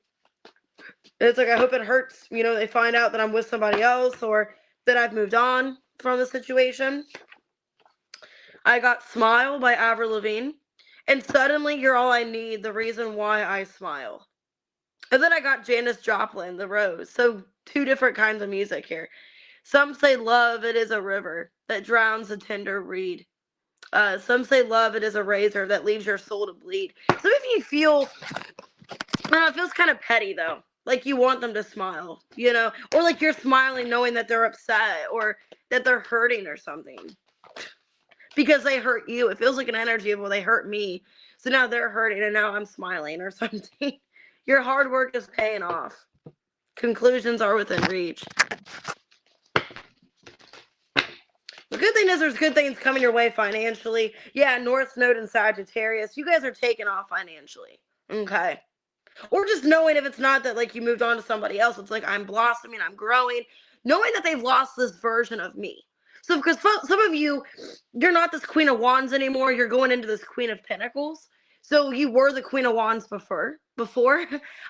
And it's like, I hope it hurts, you know, they find out that I'm with somebody else or that I've moved on from the situation. I got Smile by Avril Lavigne. And suddenly you're all I need, the reason why I smile. And then I got Janis Joplin, The Rose. So 2 different kinds of music here. Some say love, it is a river that drowns a tender reed. Some say love, it is a razor that leaves your soul to bleed. Some of you feel, I don't know, it feels kind of petty though. Like you want them to smile, you know? Or like you're smiling knowing that they're upset or that they're hurting or something. Because they hurt you. It feels like an energy of, well, they hurt me. So now they're hurting and now I'm smiling or something. Your hard work is paying off. Conclusions are within reach. The good thing is there's good things coming your way financially. Yeah, North Node and Sagittarius. You guys are taking off financially. Okay. Or just knowing if it's not that like you moved on to somebody else. It's like I'm blossoming, I'm growing. Knowing that they've lost this version of me. So because some of you, you're not this Queen of Wands anymore. You're going into this Queen of Pentacles. So you were the Queen of Wands before.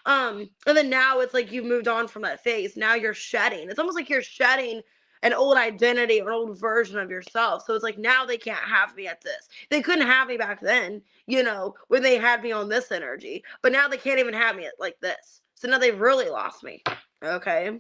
And then now it's like you've moved on from that phase. Now you're shedding. It's almost like you're shedding an old identity or an old version of yourself. So it's like now they can't have me at this. They couldn't have me back then, you know, when they had me on this energy. But now they can't even have me at like this. So now they've really lost me. Okay.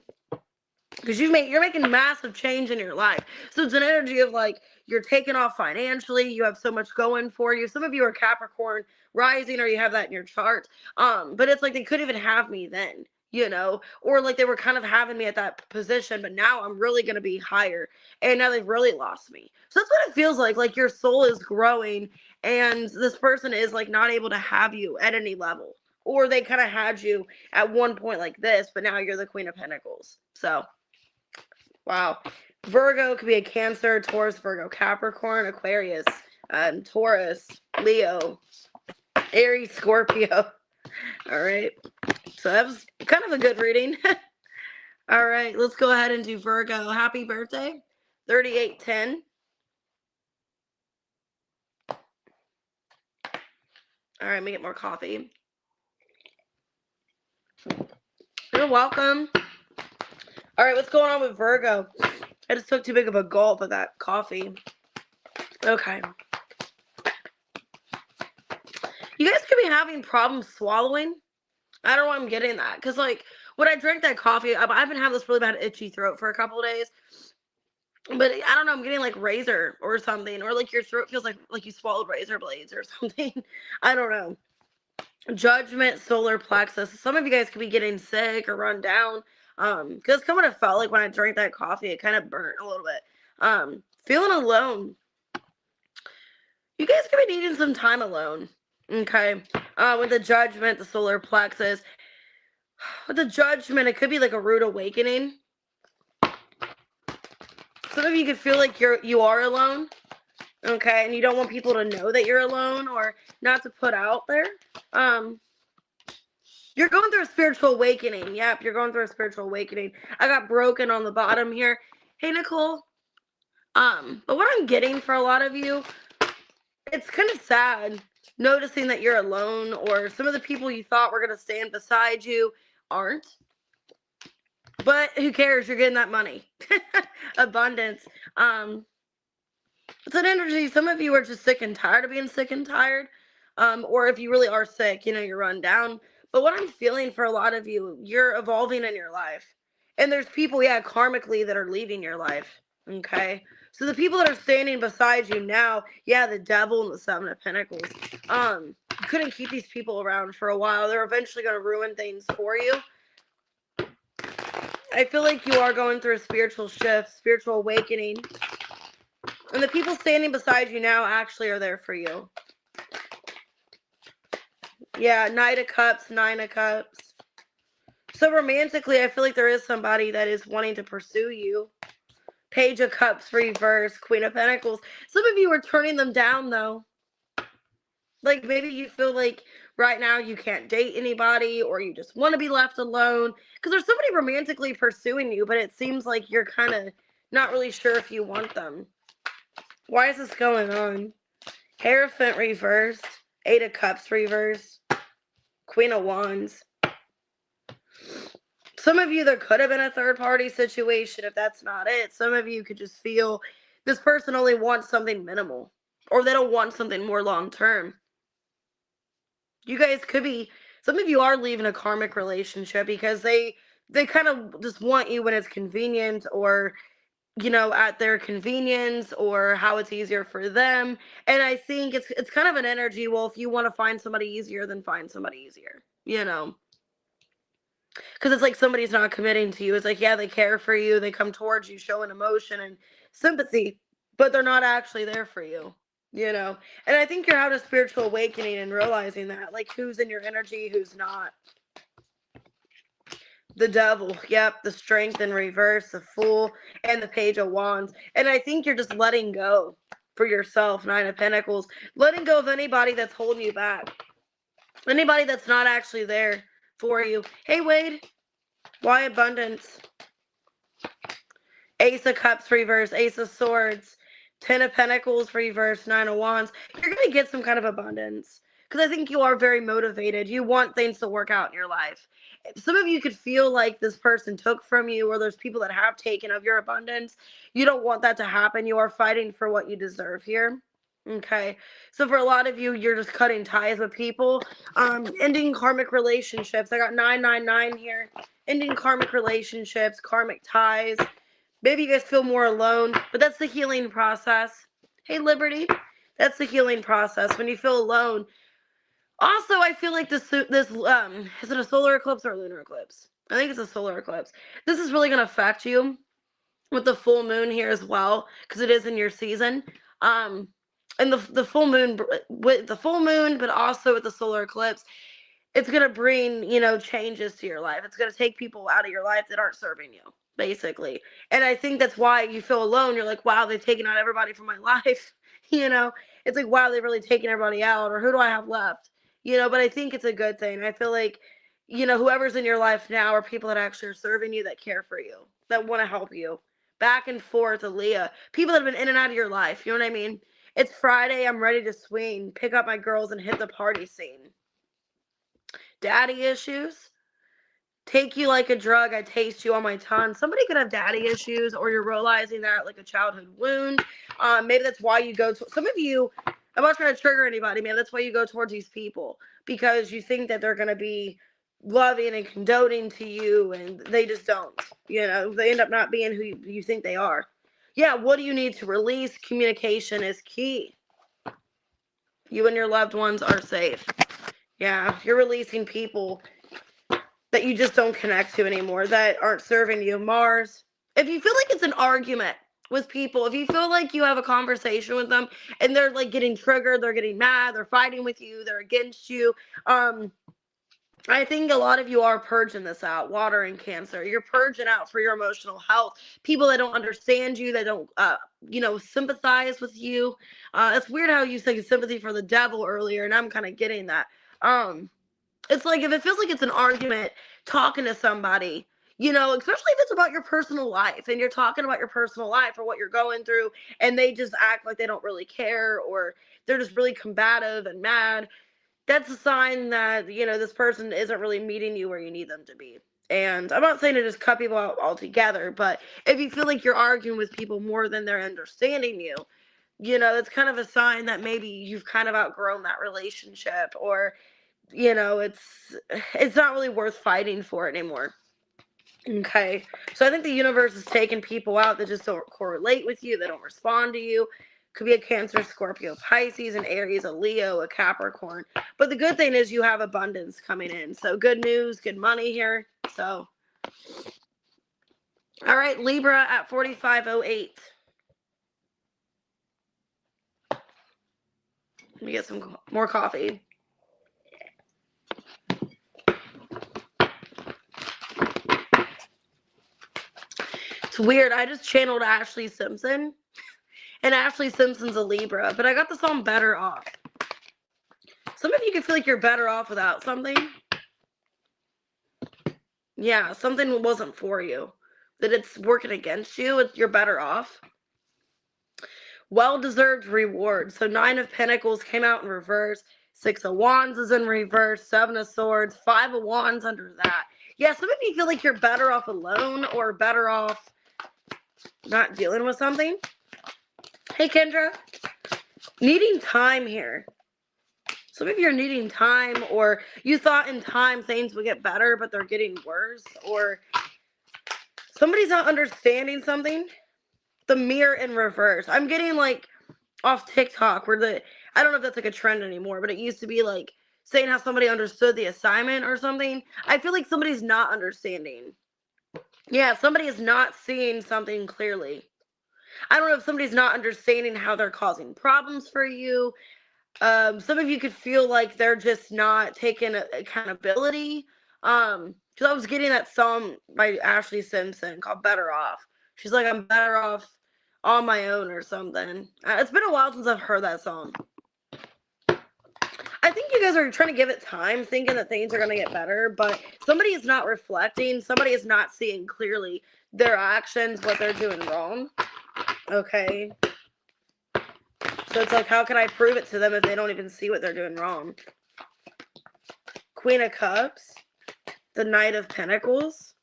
Because you're making massive change in your life. So it's an energy of like you're taking off financially. You have so much going for you. Some of you are Capricorn rising or you have that in your chart. But it's like they couldn't even have me then, you know, or like they were kind of having me at that position, but now I'm really going to be higher and now they've really lost me. So that's what it feels like your soul is growing and this person is like not able to have you at any level, or they kind of had you at one point like this, but now you're the Queen of Pentacles. So wow. Virgo could be a Cancer, Taurus, Virgo, Capricorn, Aquarius, Taurus, Leo, Aries, Scorpio. All right. So that was kind of a good reading. All right. Let's go ahead and do Virgo. Happy birthday. 3810. All right. Let me get more coffee. You're welcome. All right. What's going on with Virgo? I just took too big of a gulp of that coffee. Okay. You guys could be having problems swallowing. I don't know why I'm getting that. Because, like, when I drank that coffee, I've been having this really bad itchy throat for a couple of days. But I don't know, I'm getting, like, razor or something. Or, like, your throat feels like you swallowed razor blades or something. I don't know. Judgment, solar plexus. Some of you guys could be getting sick or run down. Because kind of felt like when I drank that coffee, it kind of burnt a little bit. Feeling alone. You guys could be needing some time alone. Okay. With the judgment, the solar plexus. With the judgment, it could be like a rude awakening. Some of you could feel like you are alone. Okay, and you don't want people to know that you're alone or not to put out there. You're going through a spiritual awakening. Yep, you're going through a spiritual awakening. I got broken on the bottom here. Hey, Nicole. But what I'm getting for a lot of you, it's kind of sad noticing that you're alone, or some of the people you thought were going to stand beside you aren't. But who cares? You're getting that money. Abundance. It's an energy. Some of you are just sick and tired of being sick and tired. Or if you really are sick, you know, you're run down. But what I'm feeling for a lot of you, you're evolving in your life. And there's people, yeah, karmically that are leaving your life. Okay. So the people that are standing beside you now, yeah, the devil and the Seven of Pentacles. You couldn't keep these people around for a while. They're eventually going to ruin things for you. I feel like you are going through a spiritual shift, spiritual awakening. And the people standing beside you now actually are there for you. Yeah, Knight of Cups, Nine of Cups. So romantically, I feel like there is somebody that is wanting to pursue you. Page of Cups reverse, Queen of Pentacles. Some of you are turning them down, though. Like, maybe you feel like right now you can't date anybody, or you just want to be left alone. Because there's somebody romantically pursuing you, but it seems like you're kind of not really sure if you want them. Why is this going on? Hierophant reversed, Eight of Cups reversed, Queen of Wands. Some of you, there could have been a third-party situation if that's not it. Some of you could just feel this person only wants something minimal, or they don't want something more long-term. You guys could be, some of you are leaving a karmic relationship because they kind of just want you when it's convenient, or, you know, at their convenience, or how it's easier for them. And I think it's kind of an energy, well, if you want to find somebody easier, then find somebody easier, you know. Because it's like somebody's not committing to you. It's like, yeah, they care for you. They come towards you showing emotion and sympathy, but they're not actually there for you, you know? And I think you're having a spiritual awakening and realizing that, like, who's in your energy, who's not. The Devil, yep, the Strength in reverse, the Fool, and the Page of Wands. And I think you're just letting go for yourself, Nine of Pentacles. Letting go of anybody that's holding you back. Anybody that's not actually there for you. Hey, Wade. Why abundance? Ace of Cups reverse, Ace of Swords, Ten of Pentacles reverse, Nine of Wands. You're going to get some kind of abundance. Because I think you are very motivated. You want things to work out in your life. Some of you could feel like this person took from you, or there's people that have taken of your abundance. You don't want that to happen. You are fighting for what you deserve here. Okay, so for a lot of you, you're just cutting ties with people, ending karmic relationships. I got 999 here. Ending karmic relationships, karmic ties. Maybe you guys feel more alone, but that's the healing process. Hey, Liberty, that's the healing process when you feel alone. Also, I feel like this is it a solar eclipse or a lunar eclipse? I think it's a solar eclipse. This is really going to affect you with the full moon here as well, because it is in your season. And the full moon, with the full moon, but also with the solar eclipse, it's going to bring, you know, changes to your life. It's going to take people out of your life that aren't serving you, basically. And I think that's why you feel alone. You're like, wow, they've taken out everybody from my life. You know, it's like, wow, they've really taken everybody out, or who do I have left? You know, but I think it's a good thing. I feel like, you know, whoever's in your life now are people that actually are serving you, that care for you, that want to help you. Back and forth, Aaliyah. People that have been in and out of your life. You know what I mean? It's Friday. I'm ready to swing, pick up my girls, and hit the party scene. Daddy issues. Take you like a drug, I taste you on my tongue. Somebody could have daddy issues, or you're realizing that like a childhood wound. Maybe that's why you go to, some of you, I'm not trying to trigger anybody, man. That's why you go towards these people, because you think that they're going to be loving and condoning to you, and they just don't. You know, they end up not being who you think they are. Yeah, what do you need to release? Communication is key. You and your loved ones are safe. Yeah, you're releasing people that you just don't connect to anymore, that aren't serving you. Mars. If you feel like it's an argument with people, if you feel like you have a conversation with them and they're like getting triggered, they're getting mad, they're fighting with you, they're against you, I think a lot of you are purging this out. Water and Cancer. You're purging out for your emotional health. People that don't understand you, that don't, you know, sympathize with you. It's weird how you said sympathy for the devil earlier, and I'm kind of getting that. It's like, if it feels like it's an argument talking to somebody, you know, especially if it's about your personal life and you're talking about your personal life or what you're going through, and they just act like they don't really care, or they're just really combative and mad, that's a sign that, you know, this person isn't really meeting you where you need them to be. And I'm not saying to just cut people out altogether, but if you feel like you're arguing with people more than they're understanding you, you know, it's kind of a sign that maybe you've kind of outgrown that relationship, or, you know, it's not really worth fighting for anymore. Okay, so I think the universe is taking people out that just don't correlate with you, they don't respond to you. Could be a Cancer, Scorpio, Pisces, an Aries, a Leo, a Capricorn. But the good thing is you have abundance coming in. So good news, good money here. So, all right, Libra at 4508. Let me get some more coffee. It's weird. I just channeled Ashley Simpson. And Ashley Simpson's a Libra. But I got the song Better Off. Some of you can feel like you're better off without something. Yeah, something wasn't for you. That it's working against you. You're better off. Well-deserved reward. So 9 of Pentacles came out in reverse. 6 of Wands is in reverse. 7 of Swords. 5 of Wands under that. Yeah, some of you feel like you're better off alone or better off not dealing with something. Hey, Kendra. Needing time here. Some of you are needing time, or you thought in time things would get better, but they're getting worse, or somebody's not understanding something. The mirror in reverse. I'm getting like off TikTok where I don't know if that's like a trend anymore, but it used to be like saying how somebody understood the assignment or something. I feel like somebody's not understanding. Yeah, somebody is not seeing something clearly. I don't know if somebody's not understanding how they're causing problems for you. Some of you could feel like they're just not taking accountability. Because I was getting that song by Ashley Simpson called Better Off. She's like, I'm better off on my own or something. It's been a while since I've heard that song. I think you guys are trying to give it time, thinking that things are going to get better, but somebody is not reflecting. Somebody is not seeing clearly their actions, what they're doing wrong. Okay. So it's like, how can I prove it to them if they don't even see what they're doing wrong? Queen of Cups. The Knight of Pentacles.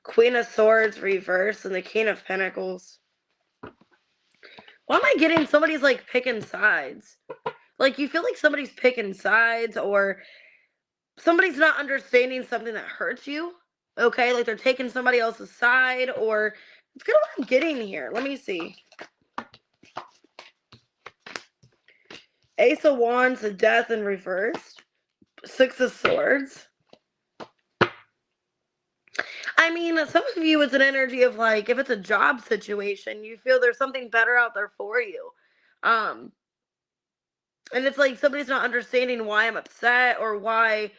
Queen of Swords reverse and the King of Pentacles. Why am I getting somebody's like picking sides? Like you feel like somebody's picking sides or somebody's not understanding something that hurts you. Okay, like they're taking somebody else's side, or it's kind of what I'm getting here. Let me see. Ace of Wands, the Death in reverse. 6 of Swords. I mean, some of you, it's an energy of like, if it's a job situation, you feel there's something better out there for you. And it's like somebody's not understanding why I'm upset or why,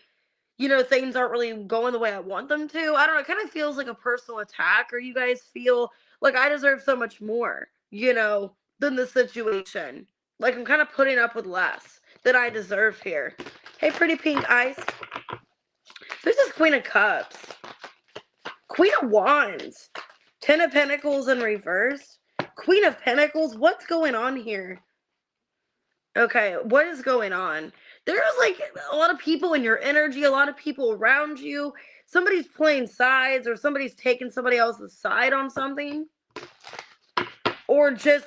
things aren't really going the way I want them to. I don't know. It kind of feels like a personal attack, or you guys feel like I deserve so much more, than the situation. Like I'm kind of putting up with less than I deserve here. Hey, pretty pink ice. This is Queen of Cups. Queen of Wands. 10 of Pentacles in reverse. Queen of Pentacles. What's going on here? Okay, what is going on? There's like a lot of people in your energy, a lot of people around you. Somebody's playing sides, or somebody's taking somebody else's side on something. Or just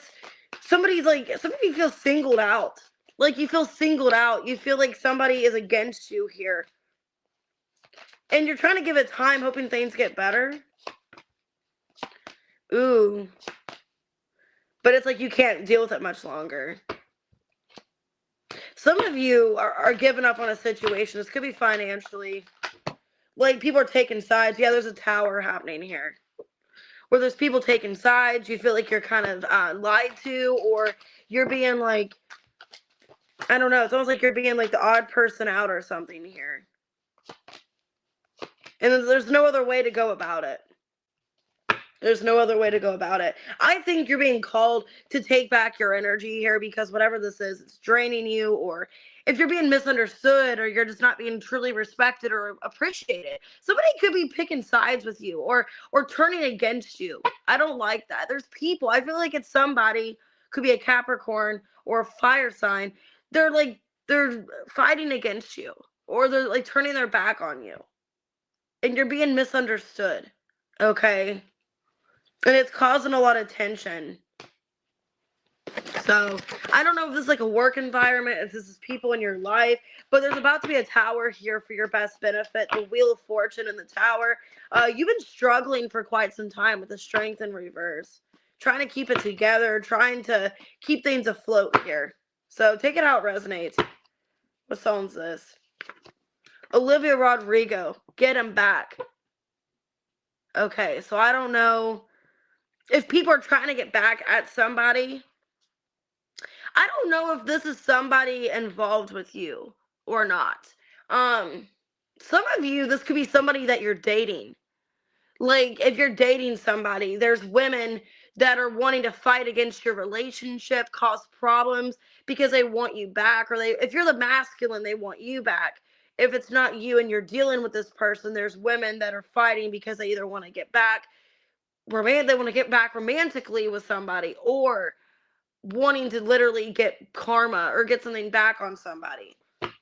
somebody's like, some of you feel singled out. Like you feel singled out. You feel like somebody is against you here. And you're trying to give it time, hoping things get better. Ooh. But it's like you can't deal with it much longer. Some of you are giving up on a situation. This could be financially. Like people are taking sides. Yeah, there's a tower happening here. Where there's people taking sides. You feel like you're kind of lied to, or you're being like, I don't know. It's almost like you're being like the odd person out or something here. And there's no other way to go about it. There's no other way to go about it. I think you're being called to take back your energy here, because whatever this is, it's draining you, or if you're being misunderstood, or you're just not being truly respected or appreciated. Somebody could be picking sides with you or turning against you. I don't like that. There's people. I feel like it's somebody, could be a Capricorn or a fire sign. They're fighting against you, or they're like turning their back on you. And you're being misunderstood. Okay? And it's causing a lot of tension. So I don't know if this is like a work environment, if this is people in your life, but there's about to be a tower here for your best benefit. The Wheel of Fortune in the tower. You've been struggling for quite some time with the Strength in reverse. Trying to keep it together, trying to keep things afloat here. So take it out, resonates. What song's this? Olivia Rodrigo, Get Him Back. Okay, so I don't know if people are trying to get back at somebody. I don't know if this is somebody involved with you or not. Some of you, this could be somebody that you're dating. Like, if you're dating somebody, there's women that are wanting to fight against your relationship, cause problems because they want you back, or if you're the masculine, they want you back. If it's not you and you're dealing with this person, there's women that are fighting because they either want to get back they want to get back romantically with somebody, or wanting to literally get karma or get something back on somebody.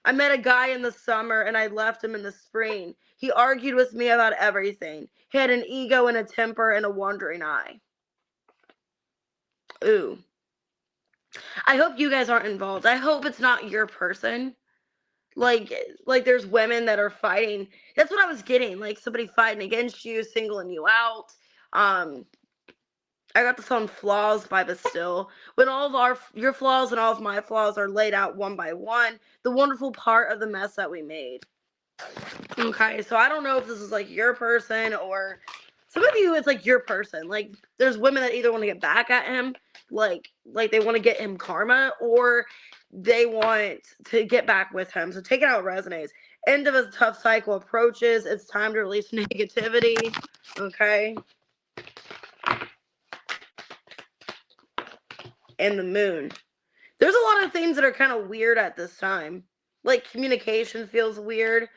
I met a guy in the summer and I left him in the spring. He argued with me about everything. He had an ego and a temper and a wandering eye. Ooh. I hope you guys aren't involved. I hope it's not your person. Like there's women that are fighting. That's what I was getting. Like somebody fighting against you, singling you out. I got the song Flaws by Bastille. When all of your flaws and all of my flaws are laid out one by one, the wonderful part of the mess that we made. Okay, so I don't know if this is like your person, or some of you it's like your person. Like there's women that either want to get back at him, like they want to get him karma, or they want to get back with him. So take it out, resonates. End of a tough cycle approaches. It's time to release negativity. Okay. And the moon. There's a lot of things that are kind of weird at this time. Like communication feels weird,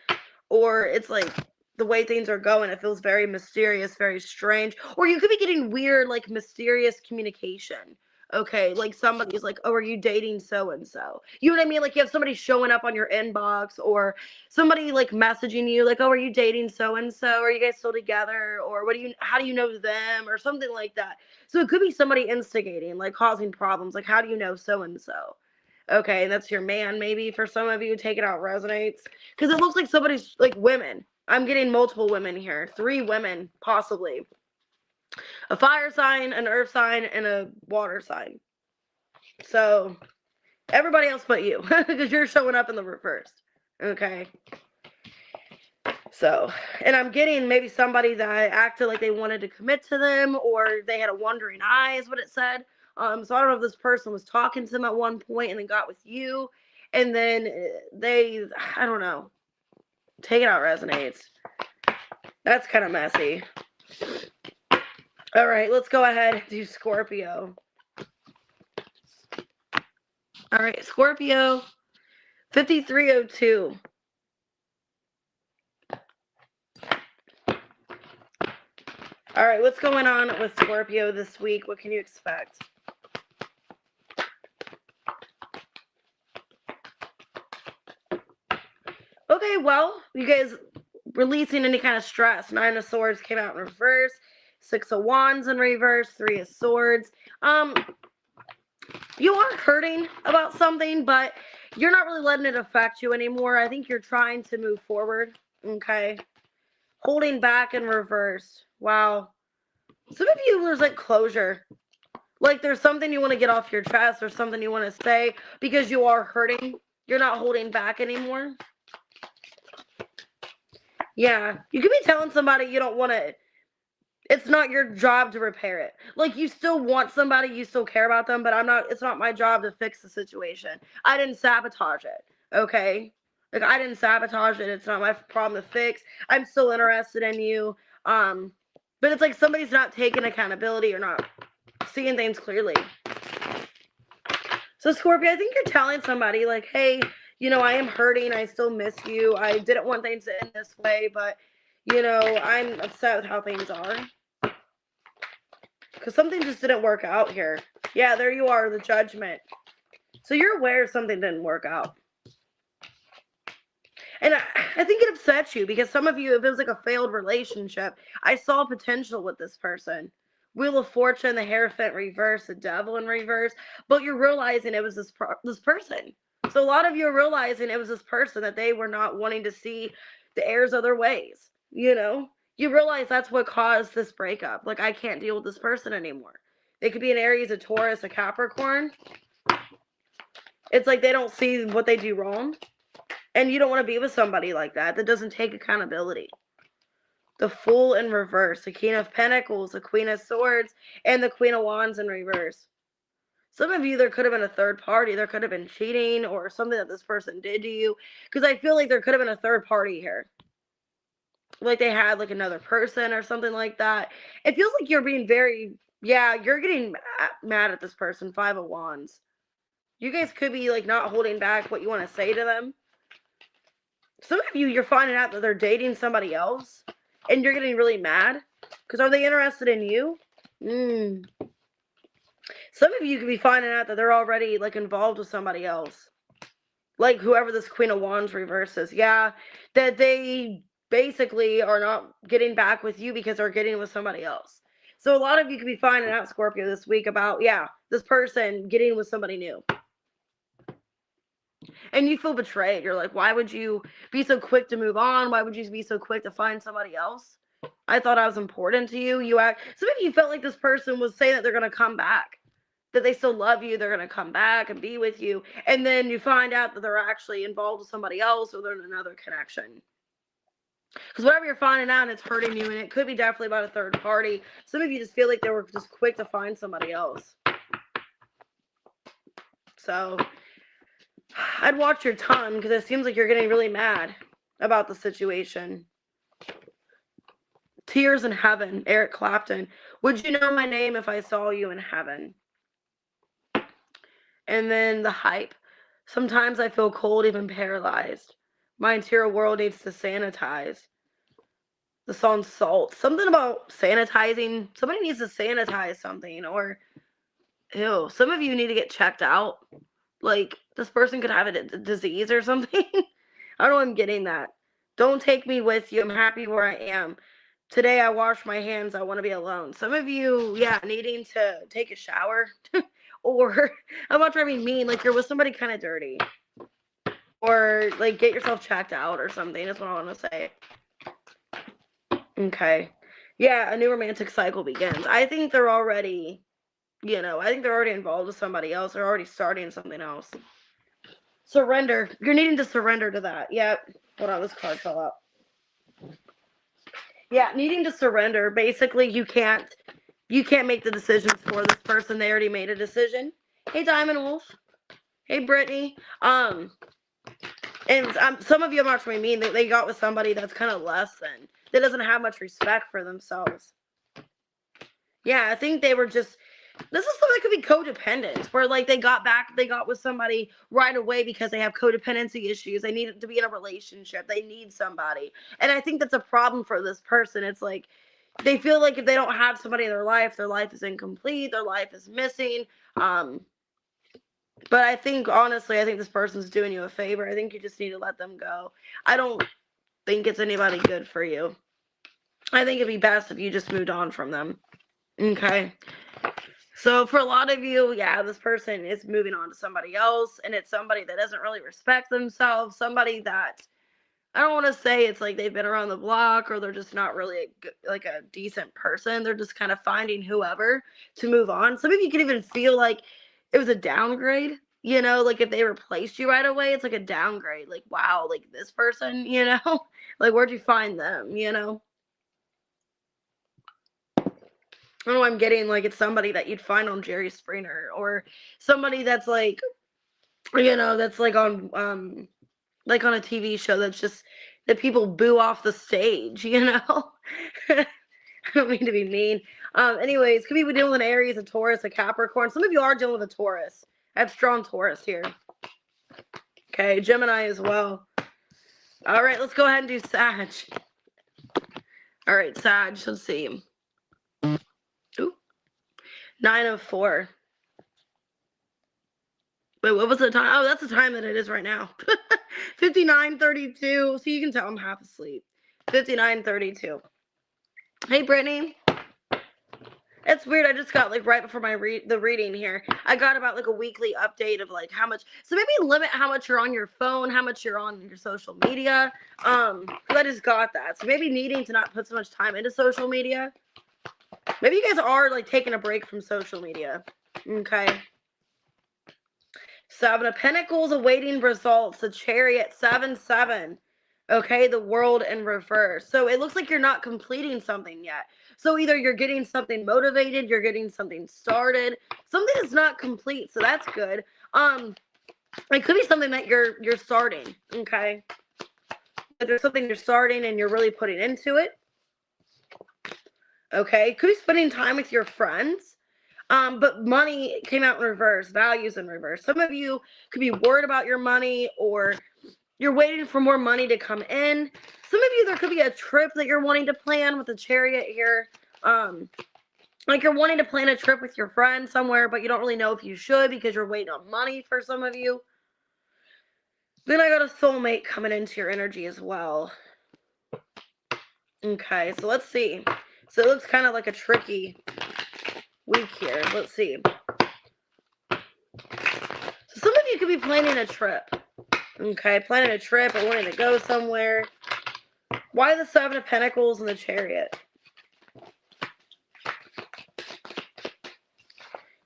or it's like the way things are going, it feels very mysterious, very strange. Or you could be getting weird, like mysterious communication. Okay, like somebody's like, oh, are you dating so and so? You know what I mean? Like you have somebody showing up on your inbox, or somebody like messaging you, like, oh, are you dating so and so? Are you guys still together? Or how do you know them? Or something like that. So it could be somebody instigating, like causing problems. Like, how do you know so and so? Okay, that's your man, maybe for some of you. Take it out, resonates. Because it looks like somebody's like women. I'm getting multiple women here. 3 women, possibly. A fire sign, an earth sign, and a water sign. So, everybody else but you. Because you're showing up in the reverse. Okay. So, and I'm getting maybe somebody that acted like they wanted to commit to them, or they had a wandering eye, is what it said. So I don't know if this person was talking to them at one point and then got with you, and then I don't know. Take it out, resonates. That's kind of messy. All right, let's go ahead and do Scorpio. All right, Scorpio, 5302. All right, what's going on with Scorpio this week? What can you expect? Okay, well, you guys releasing any kind of stress. 9 of Swords came out in reverse. 6 of Wands in reverse. 3 of Swords. You are hurting about something, but you're not really letting it affect you anymore. I think you're trying to move forward. Okay. Holding back in reverse. Wow. Some of you, there's like closure. Like there's something you want to get off your chest, or something you want to say because you are hurting. You're not holding back anymore. Yeah. You could be telling somebody you don't want to. It's not your job to repair it. Like, you still want somebody, you still care about them, but it's not my job to fix the situation. I didn't sabotage it, okay? Like, I didn't sabotage it. It's not my problem to fix. I'm still interested in you. But it's like somebody's not taking accountability or not seeing things clearly. So, Scorpio, I think you're telling somebody, like, hey, I am hurting. I still miss you. I didn't want things to end this way, but, I'm upset with how things are. Because something just didn't work out here. Yeah, there you are, the Judgment. So you're aware something didn't work out. And I think it upsets you because some of you, if it was like a failed relationship, I saw potential with this person. Wheel of Fortune, the Hierophant reverse, the Devil in reverse, but you're realizing it was this person. So a lot of you are realizing it was this person that they were not wanting to see the errors of their ways. You realize that's what caused this breakup. Like, I can't deal with this person anymore. They could be an Aries, a Taurus, a Capricorn. It's like they don't see what they do wrong. And you don't want to be with somebody like that doesn't take accountability. The Fool in reverse, the King of Pentacles, the Queen of Swords, and the Queen of Wands in reverse. Some of you, there could have been a third party. There could have been cheating or something that this person did to you. Because I feel like there could have been a third party here. Like they had like another person or something like that. It feels like you're being you're getting mad at this person. 5 of Wands. You guys could be like not holding back what you want to say to them. Some of you, you're finding out that they're dating somebody else. And you're getting really mad. Because are they interested in you? Some of you could be finding out that they're already like involved with somebody else. Like whoever this Queen of Wands reverse is. Yeah, that they basically are not getting back with you because they're getting with somebody else. So a lot of you could be finding out, Scorpio, this week about, this person getting with somebody new. And you feel betrayed. You're like, why would you be so quick to move on? Why would you be so quick to find somebody else? I thought I was important to you. So maybe you felt like this person was saying that they're going to come back. That they still love you, they're going to come back and be with you, and then you find out that they're actually involved with somebody else or they're in another connection. Because whatever you're finding out, it's hurting you, and it could be definitely about a third party. Some of you just feel like they were just quick to find somebody else. So, I'd watch your tongue, because it seems like you're getting really mad about the situation. Tears in Heaven, Eric Clapton. Would you know my name if I saw you in heaven? And then the Hype. Sometimes I feel cold, even paralyzed. My interior world needs to sanitize. The song Salt. Something about sanitizing. Somebody needs to sanitize something. Or, ew, some of you need to get checked out. Like, this person could have a disease or something. I don't know, I'm getting that. Don't take me with you. I'm happy where I am. Today I wash my hands. I want to be alone. Some of you, needing to take a shower. Or, I'm not trying to be mean, like you're with somebody kind of dirty. Or, like, get yourself checked out or something. That's what I want to say. Okay. Yeah, a new romantic cycle begins. I think they're already, involved with somebody else. They're already starting something else. Surrender. You're needing to surrender to that. Yep. Hold on, this card fell out. Yeah, needing to surrender. Basically, you can't make the decisions for this person. They already made a decision. Hey, Diamond Wolf. Hey, Brittany. And some of you, I'm not trying to be mean, they got with somebody that's kind of less than, that doesn't have much respect for themselves. Yeah, I think they were just, this is something that could be codependent, where like they got with somebody right away because they have codependency issues. They need to be in a relationship. They need somebody. And I think that's a problem for this person. It's like, they feel like if they don't have somebody in their life is incomplete, their life is missing. But I think, honestly, this person's doing you a favor. I think you just need to let them go. I don't think it's anybody good for you. I think it'd be best if you just moved on from them. Okay? So for a lot of you, this person is moving on to somebody else, and it's somebody that doesn't really respect themselves, somebody that, I don't want to say it's like they've been around the block or they're just not really a decent person. They're just kind of finding whoever to move on. Some of you can even feel like it was a downgrade, like if they replaced you right away, it's like a downgrade. Like, wow, like this person, like where'd you find them, I don't know, I'm getting like it's somebody that you'd find on Jerry Springer, or somebody that's like, that's like on a TV show that's just that people boo off the stage, I don't mean to be mean. Anyways, could be dealing with an Aries, a Taurus, a Capricorn. Some of you are dealing with a Taurus. I have strong Taurus here. Okay, Gemini as well. All right, let's go ahead and do Sag. All right, Sag, let's see. Ooh. 9 of 4. Wait, what was the time? Oh, that's the time that it is right now. 59:32. So you can tell I'm half asleep. 59:32. Hey, Brittany. It's weird. I just got like right before my the reading here. I got about like a weekly update of like how much. So maybe limit how much you're on your phone, how much you're on your social media. 'Cause I just got that. So maybe needing to not put so much time into social media. Maybe you guys are like taking a break from social media. Okay. Seven of Pentacles awaiting results. The Chariot, 7-7. Okay, the World in reverse. So it looks like you're not completing something yet. So either you're getting something motivated, you're getting something started. Something is not complete, so that's good. It could be something that you're starting. Okay, but there's something you're starting and you're really putting into it. Okay, could be spending time with your friends. But money came out in reverse, values in reverse. Some of you could be worried about your money, or you're waiting for more money to come in. Some of you, there could be a trip that you're wanting to plan with the Chariot here. Like you're wanting to plan a trip with your friend somewhere, but you don't really know if you should because you're waiting on money for some of you. Then I got a soulmate coming into your energy as well. Okay, so let's see. So it looks kind of like a tricky week here. Let's see. So some of you could be planning a trip. Okay, planning a trip or wanting to go somewhere. Why the Seven of Pentacles and the Chariot?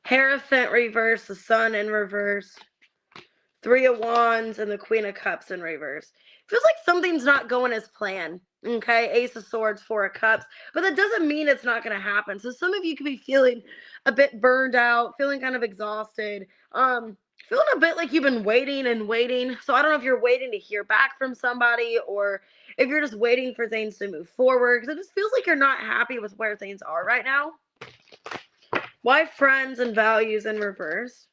Hierophant reverse, the Sun in reverse. Three of Wands and the Queen of Cups in reverse. Feels like something's not going as planned. Okay, Ace of Swords, Four of Cups. But that doesn't mean it's not going to happen. So some of you could be feeling a bit burned out, feeling kind of exhausted. Feeling a bit like you've been waiting and waiting. So I don't know if you're waiting to hear back from somebody or if you're just waiting for things to move forward. Because it just feels like you're not happy with where things are right now. Why friends and values in reverse?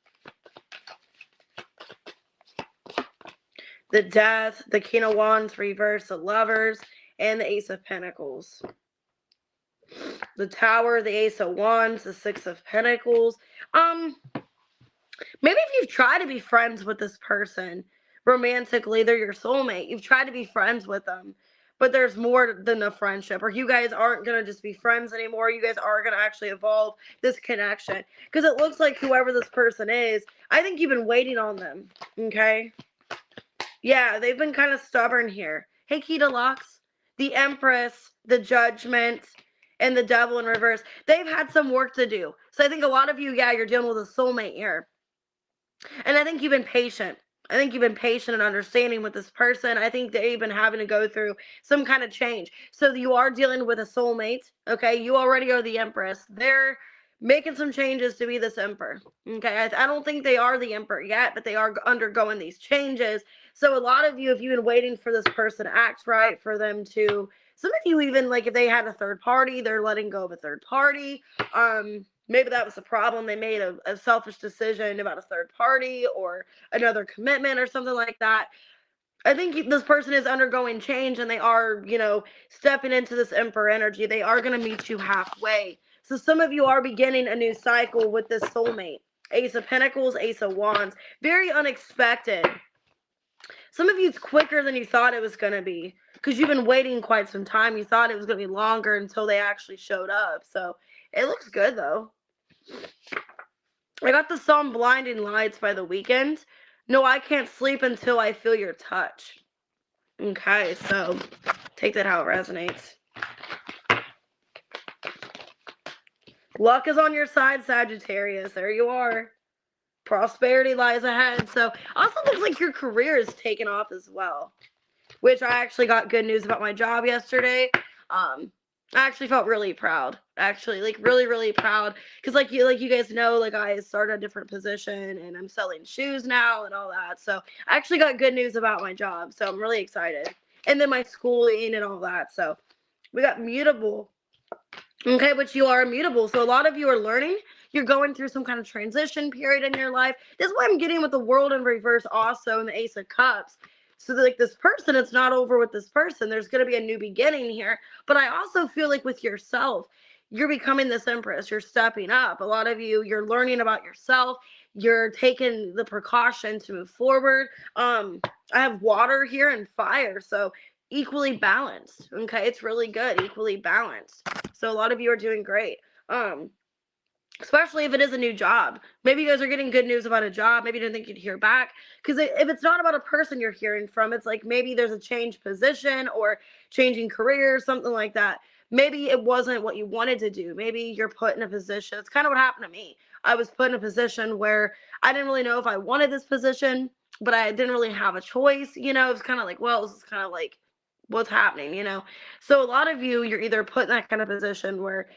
The Death, the King of Wands reverse, the Lovers, and the Ace of Pentacles. The Tower, the Ace of Wands, the Six of Pentacles. Maybe if you've tried to be friends with this person romantically, they're your soulmate. You've tried to be friends with them, but there's more than a friendship, or you guys aren't going to just be friends anymore. You guys are going to actually evolve this connection, because it looks like whoever this person is, I think you've been waiting on them. Okay. Yeah, they've been kind of stubborn here. Hey, Keita Locks, the Empress, the Judgment, and the Devil in reverse. They've had some work to do. So I think a lot of you, yeah, you're dealing with a soulmate here. And I think you've been patient. I think you've been patient and understanding with this person. I think they've been having to go through some kind of change. So you are dealing with a soulmate, okay? You already are the Empress. They're making some changes to be this Emperor, okay? I don't think they are the Emperor yet, but they are undergoing these changes. So a lot of you, if you've been waiting for this person to act right, for them to, some of you even, like if they had a third party, they're letting go of a third party. Maybe that was the problem. They made a selfish decision about a third party or another commitment or something like that. I think this person is undergoing change, and they are, stepping into this Emperor energy. They are going to meet you halfway. So some of you are beginning a new cycle with this soulmate. Ace of Pentacles, Ace of Wands. Very unexpected. Some of you, it's quicker than you thought it was going to be, because you've been waiting quite some time. You thought it was going to be longer until they actually showed up. So it looks good, though. I got the song Blinding Lights by The Weeknd. No, I can't sleep until I feel your touch. Okay, so take that how it resonates. Luck is on your side, Sagittarius. There you are. Prosperity lies ahead. So also looks like your career is taking off as well, which I actually got good news about my job yesterday. I actually felt really proud. Actually, like really, really proud, because like you guys know, like I started a different position and I'm selling shoes now and all that. So I actually got good news about my job. So I'm really excited. And then my schooling and all that. So we got mutable. Okay, but you are immutable. So a lot of you are learning. You're going through some kind of transition period in your life. This is what I'm getting with the World in reverse also, and the Ace of Cups. So like this person, it's not over with this person. There's going to be a new beginning here. But I also feel like with yourself, you're becoming this Empress. You're stepping up. A lot of you, you're learning about yourself. You're taking the precaution to move forward. I have water here and fire. So equally balanced. Okay, it's really good. Equally balanced. So a lot of you are doing great. especially if it is a new job. Maybe you guys are getting good news about a job. Maybe you didn't think you'd hear back. Because if it's not about a person you're hearing from, it's like maybe there's a change position or changing career, something like that. Maybe it wasn't what you wanted to do. Maybe you're put in a position. It's kind of what happened to me. I was put in a position where I didn't really know if I wanted this position, but I didn't really have a choice. You know, it was kind of like, well, this is kind of like what's happening, you know? So a lot of you, you're either put in that kind of position where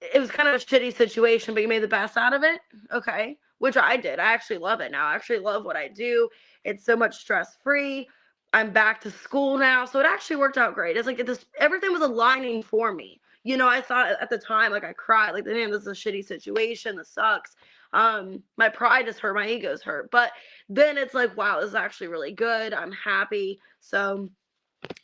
it was kind of a shitty situation, but you made the best out of it. Okay. Which I did. I actually love it now. I actually love what I do. It's so much stress free. I'm back to school now. So it actually worked out great. It's like this, everything was aligning for me. You know, I thought at the time, like I cried, like, man, this is a shitty situation. This sucks. My pride is hurt. My ego's hurt. But then it's like, wow, this is actually really good. I'm happy. So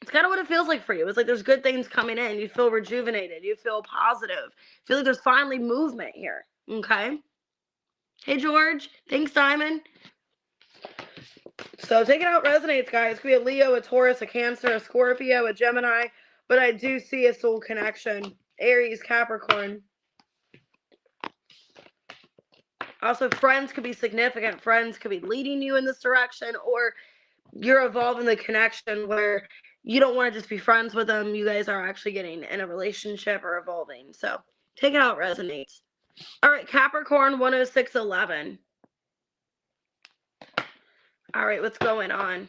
it's kind of what it feels like for you. It's like there's good things coming in. You feel rejuvenated. You feel positive. Feel like there's finally movement here. Okay. Hey, George. Thanks, Diamond. So take it out resonates, guys. It could be a Leo, a Taurus, a Cancer, a Scorpio, a Gemini. But I do see a soul connection. Aries, Capricorn. Also, friends could be significant. Friends could be leading you in this direction, or you're evolving the connection where you don't want to just be friends with them. You guys are actually getting in a relationship or evolving. So take it out resonates. All right, Capricorn 10611. All right, what's going on?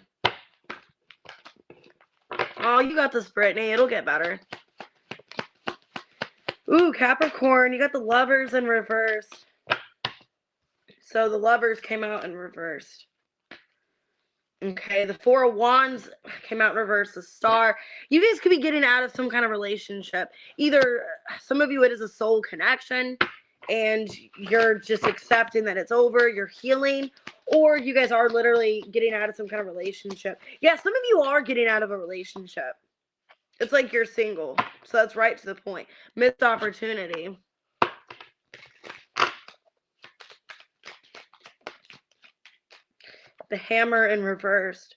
Oh, you got this, Brittany. It'll get better. Ooh, Capricorn, you got the Lovers in reverse. So the Lovers came out in reverse. Okay, the Four of Wands came out in reverse, the Star. You guys could be getting out of some kind of relationship. Either some of you, it is a soul connection, and you're just accepting that it's over, you're healing, or you guys are literally getting out of some kind of relationship. Yeah, some of you are getting out of a relationship. It's like you're single, so that's right to the point. Missed opportunity. The Hammer in reversed.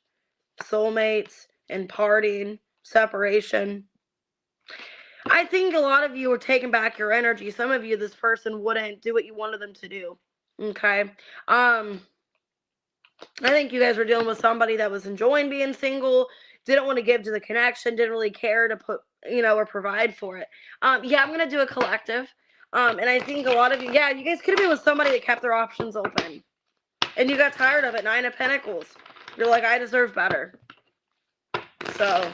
Soulmates and parting, separation. I think a lot of you are taking back your energy. Some of you, this person wouldn't do what you wanted them to do. Okay. I think you guys were dealing with somebody that was enjoying being single, didn't want to give to the connection, didn't really care to put, you know, or provide for it. Yeah, I'm gonna do a collective. And I think a lot of you, yeah, you guys could have been with somebody that kept their options open. And you got tired of it. 9 of Pentacles. You're like, I deserve better. So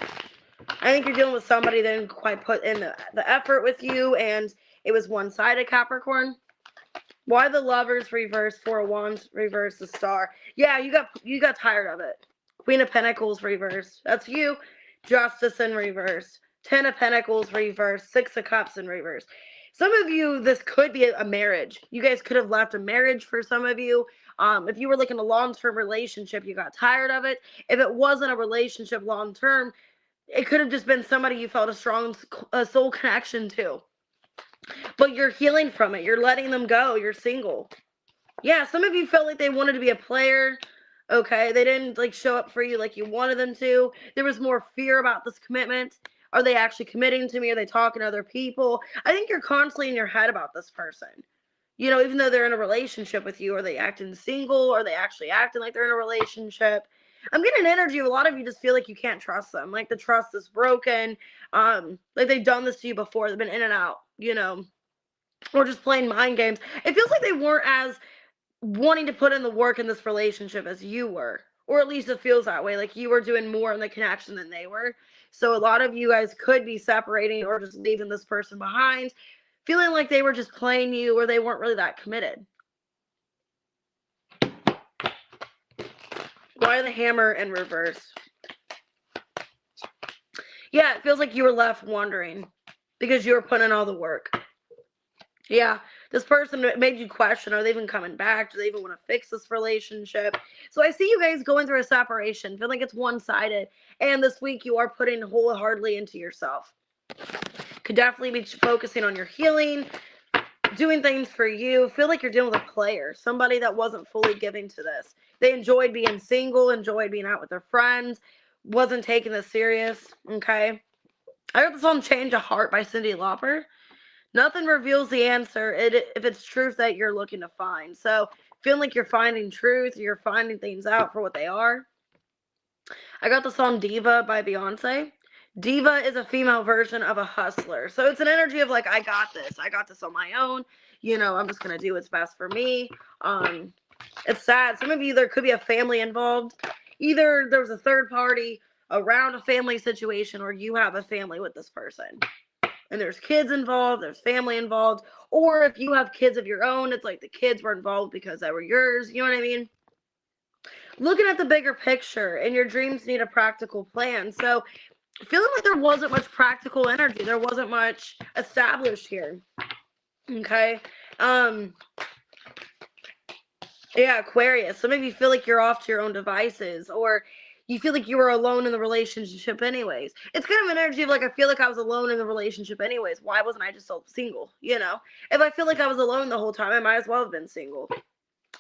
I think you're dealing with somebody that didn't quite put in the effort with you, and it was one-sided, Capricorn. Why the Lovers reverse? Four of Wands reverse, the Star. Yeah, you got tired of it. Queen of Pentacles reverse. That's you. Justice in reverse. 10 of Pentacles reverse. 6 of Cups in reverse. Some of you, this could be a marriage. You guys could have left a marriage for some of you. If you were looking a long-term relationship, you got tired of it. If it wasn't a relationship long-term, it could have just been somebody you felt a strong soul connection to. But you're healing from it. You're letting them go. You're single. Yeah, some of you felt like they wanted to be a player. Okay, they didn't like show up for you like you wanted them to. There was more fear about this commitment. Are they actually committing to me? Are they talking to other people? I think you're constantly in your head about this person. You know, even though they're in a relationship with you, are they acting single? Are they actually acting like they're in a relationship? I'm getting an energy of a lot of you just feel like you can't trust them. Like the trust is broken. Like they've done this to you before. They've been in and out, you know, or just playing mind games. It feels like they weren't as wanting to put in the work in this relationship as you were. Or at least it feels that way. Like you were doing more in the connection than they were. So a lot of you guys could be separating or just leaving this person behind, feeling like they were just playing you or they weren't really that committed. Why the Hammer in reverse? Yeah, it feels like you were left wondering because you were putting in all the work. Yeah, this person made you question, are they even coming back? Do they even want to fix this relationship? So I see you guys going through a separation. Feel like it's one-sided. And this week you are putting wholeheartedly into yourself. Could definitely be focusing on your healing, doing things for you. Feel like you're dealing with a player, somebody that wasn't fully giving to this. They enjoyed being single, enjoyed being out with their friends, wasn't taking this serious, okay? I heard the song Change a Heart by Cyndi Lauper. Nothing reveals the answer if it's truth that you're looking to find. So feeling like you're finding truth, you're finding things out for what they are. I got the song Diva by Beyonce. Diva is a female version of a hustler. So it's an energy of like, I got this. I got this on my own. You know, I'm just going to do what's best for me. It's sad. Some of you, there could be a family involved. Either there's a third party around a family situation, or you have a family with this person. And there's kids involved, there's family involved. Or if you have kids of your own, it's like the kids were involved because they were yours. You know what I mean? Looking at the bigger picture, and your dreams need a practical plan. So feeling like there wasn't much practical energy. There wasn't much established here. Okay. Yeah, Aquarius. Some of you feel like you're off to your own devices, or you feel like you were alone in the relationship anyways. It's kind of an energy of like, I feel like I was alone in the relationship anyways. Why wasn't I just single? You know, if I feel like I was alone the whole time, I might as well have been single.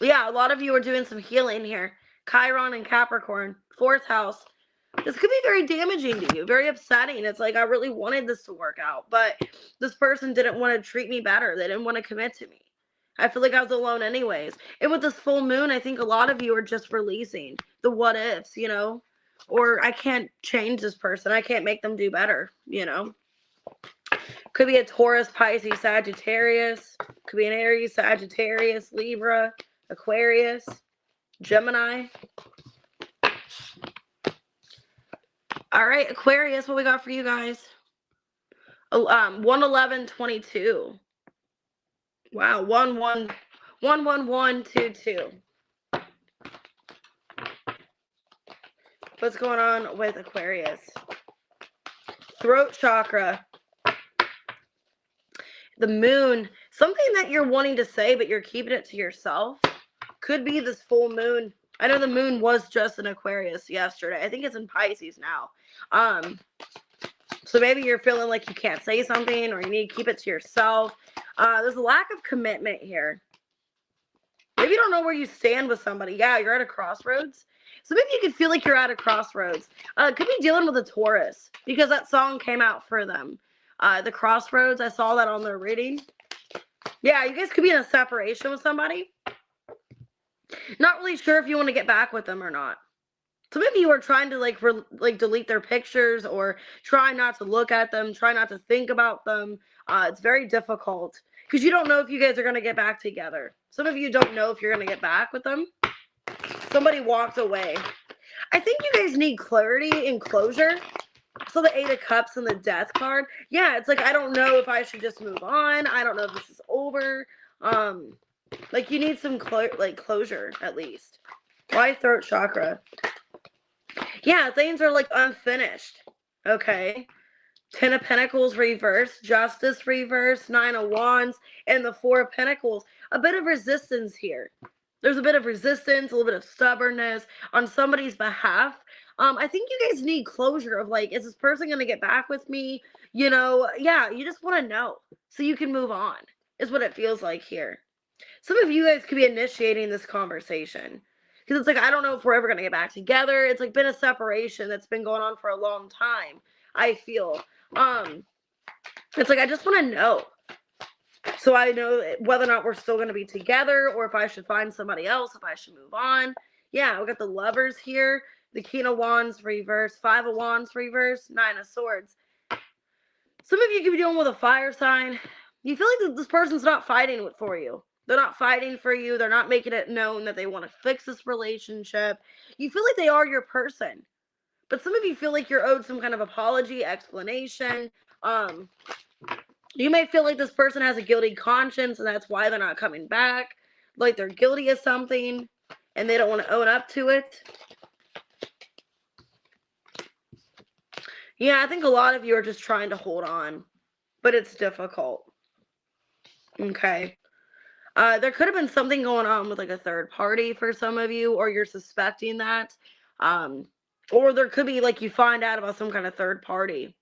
Yeah, a lot of you are doing some healing here. Chiron and Capricorn, 4th house. This could be very damaging to you, very upsetting. It's like, I really wanted this to work out, but this person didn't want to treat me better. They didn't want to commit to me. I feel like I was alone anyways. And with this full moon, I think a lot of you are just releasing the what ifs, you know, or I can't change this person. I can't make them do better, you know. Could be a Taurus, Pisces, Sagittarius. Could be an Aries, Sagittarius, Libra, Aquarius, Gemini. All right, Aquarius, what we got for you guys? 11122. Wow, 11122. What's going on with Aquarius? Throat chakra. The moon. Something that you're wanting to say, but you're keeping it to yourself. Could be this full moon. I know the moon was just in Aquarius yesterday. I think it's in Pisces now. So maybe you're feeling like you can't say something, or you need to keep it to yourself. There's a lack of commitment here. Maybe you don't know where you stand with somebody. Yeah, you're at a crossroads. So maybe you could feel like you're at a crossroads. Could be dealing with a Taurus, because that song came out for them. The Crossroads, I saw that on their reading. Yeah, you guys could be in a separation with somebody. Not really sure if you want to get back with them or not. So maybe you are trying to like delete their pictures, or try not to look at them, try not to think about them. It's very difficult because you don't know if you guys are going to get back together. Some of you don't know if you're going to get back with them. Somebody walked away. I think you guys need clarity and closure. So the 8 of Cups and the Death card. Yeah, it's like, I don't know if I should just move on. I don't know if this is over. Like you need some closure at least. Why throat chakra? Yeah, things are like unfinished. Okay. 10 of Pentacles reverse, Justice reverse, 9 of Wands, and the 4 of Pentacles. A bit of resistance here. There's a bit of resistance, a little bit of stubbornness on somebody's behalf. I think you guys need closure of like, is this person going to get back with me? You know, yeah, you just want to know so you can move on, is what it feels like here. Some of you guys could be initiating this conversation. Because it's like, I don't know if we're ever going to get back together. It's like been a separation that's been going on for a long time, I feel. It's like, I just want to know. So I know whether or not we're still going to be together, or if I should find somebody else, if I should move on. Yeah, we got the Lovers here. The King of Wands reverse, 5 of Wands reverse, 9 of Swords. Some of you could be dealing with a fire sign. You feel like this person's not fighting for you. They're not fighting for you. They're not making it known that they want to fix this relationship. You feel like they are your person. But some of you feel like you're owed some kind of apology, explanation. You may feel like this person has a guilty conscience, and that's why they're not coming back. Like they're guilty of something, and they don't want to own up to it. Yeah, I think a lot of you are just trying to hold on, but it's difficult. Okay. There could have been something going on with like a third party for some of you, or you're suspecting that. Or there could be like you find out about some kind of third party.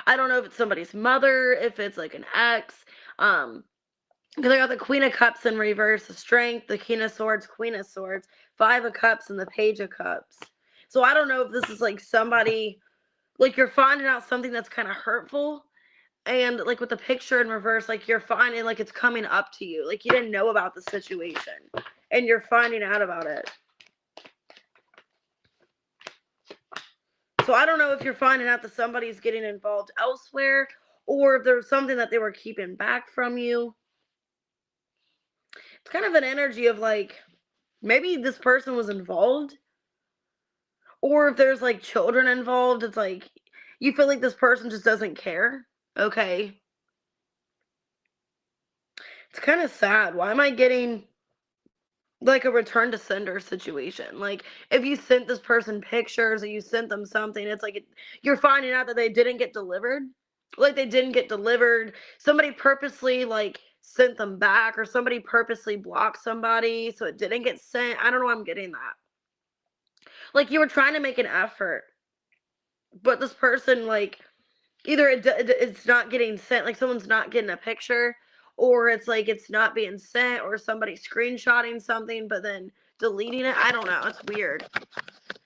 I don't know if it's somebody's mother, if it's like an ex. Because I got the Queen of Cups in reverse, the Strength, the King of Swords, Queen of Swords, 5 of Cups, and the Page of Cups. So I don't know if this is like somebody, like you're finding out something that's kind of hurtful. And like with the picture in reverse, like you're finding like it's coming up to you. Like you didn't know about the situation and you're finding out about it. So I don't know if you're finding out that somebody's getting involved elsewhere or if there's something that they were keeping back from you. It's kind of an energy of like, maybe this person was involved, or if there's like children involved, it's like you feel like this person just doesn't care. Okay. It's kind of sad. Why am I getting like a return to sender situation? Like if you sent this person pictures or you sent them something, it's like you're finding out that they didn't get delivered. Like they didn't get delivered. Somebody purposely like sent them back, or somebody purposely blocked somebody so it didn't get sent. I don't know why I'm getting that. Like you were trying to make an effort, but this person like either it's not getting sent, like someone's not getting a picture, or it's like it's not being sent, or somebody screenshotting something but then deleting it. I don't know. It's weird.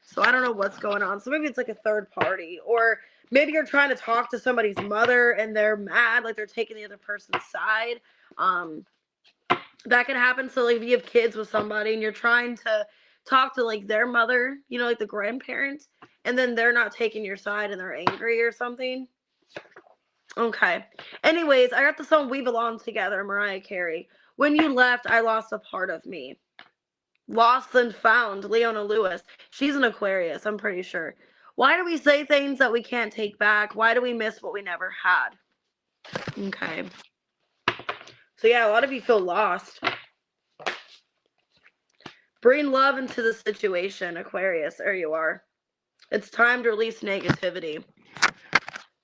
So I don't know what's going on. So maybe it's like a third party, or maybe you're trying to talk to somebody's mother and they're mad, like they're taking the other person's side. That can happen. So like if you have kids with somebody and you're trying to talk to like their mother, you know, like the grandparents, and then they're not taking your side and they're angry or something. Okay. Anyways, I got the song We Belong Together, Mariah Carey. When you left, I lost a part of me. Lost and found, Leona Lewis. She's an Aquarius, I'm pretty sure. Why do we say things that we can't take back? Why do we miss what we never had? Okay. So yeah, a lot of you feel lost. Bring love into the situation, Aquarius. There you are. It's time to release negativity.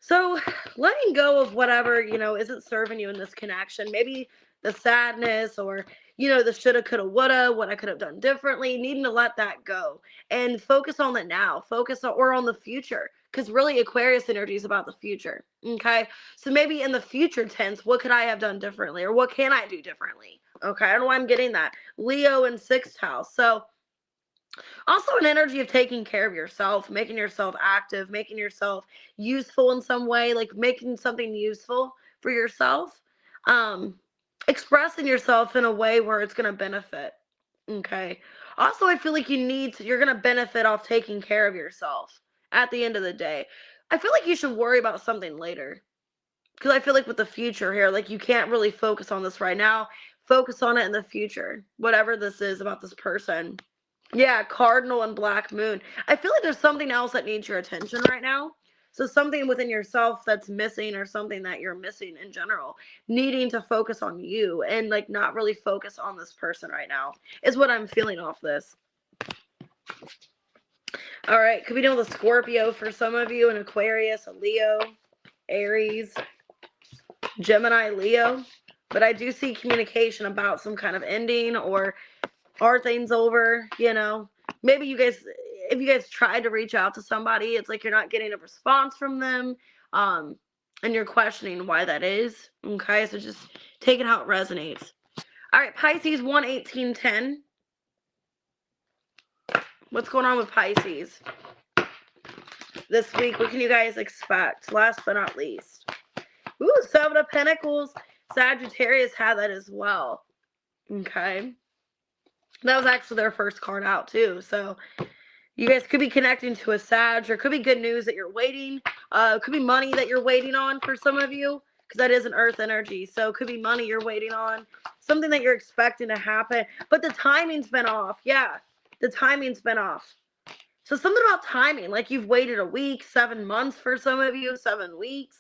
So letting go of whatever, you know, isn't serving you in this connection. Maybe the sadness, or, you know, the shoulda, coulda, woulda, what I could have done differently, needing to let that go and focus on the now, focus on, or on the future. Because really Aquarius energy is about the future. Okay. So maybe in the future tense, what could I have done differently, or what can I do differently? Okay. I don't know why I'm getting that. Leo in 6th house. So also an energy of taking care of yourself, making yourself active, making yourself useful in some way, like making something useful for yourself. Expressing yourself in a way where it's going to benefit. Okay. Also, I feel like you're going to benefit off taking care of yourself at the end of the day. I feel like you should worry about something later. Because I feel like with the future here, like you can't really focus on this right now. Focus on it in the future. Whatever this is about this person. Yeah, cardinal and black moon. I feel like there's something else that needs your attention right now. So something within yourself that's missing, or something that you're missing in general, needing to focus on you and like not really focus on this person right now is what I'm feeling off this. All right, could be dealing with a Scorpio for some of you, an Aquarius, a Leo, Aries, Gemini, Leo. But I do see communication about some kind of ending, or are things over, you know? Maybe if you guys tried to reach out to somebody, it's like you're not getting a response from them, and you're questioning why that is. Okay, so just take it how it resonates. All right, Pisces 1/18/10. What's going on with Pisces this week? What can you guys expect? Last but not least. Ooh, 7 of Pentacles. Sagittarius had that as well. Okay. That was actually their first card out too. So you guys could be connecting to a Sag, or could be good news that you're waiting. Could be money that you're waiting on for some of you, because that is an earth energy. So it could be money you're waiting on, something that you're expecting to happen, but the timing's been off. Yeah, the timing's been off. So something about timing, like you've waited a week, 7 months for some of you, 7 weeks,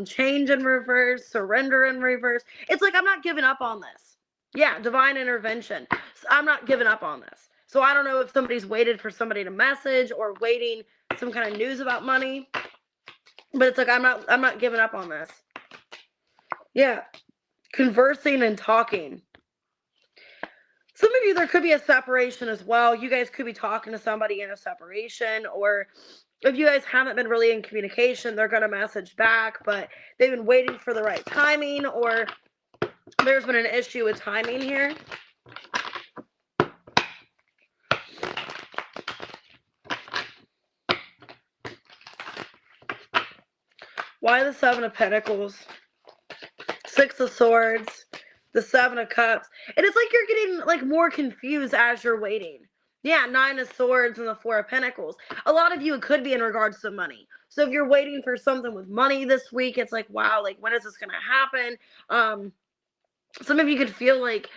change in reverse, surrender in reverse. It's like, I'm not giving up on this. Yeah, divine intervention. So I'm not giving up on this. So I don't know if somebody's waited for somebody to message, or waiting some kind of news about money, but it's like, I'm not giving up on this. Yeah, conversing and talking. Some of you, there could be a separation as well. You guys could be talking to somebody in a separation, or if you guys haven't been really in communication, they're going to message back, but they've been waiting for the right timing, or there's been an issue with timing here. Why the Seven of Pentacles? Six of Swords, the Seven of Cups. And it's like you're getting like more confused as you're waiting. Yeah, Nine of Swords and the Four of Pentacles. A lot of you, it could be in regards to money. So if you're waiting for something with money this week, it's like, wow, like when is this going to happen? Some of you could feel like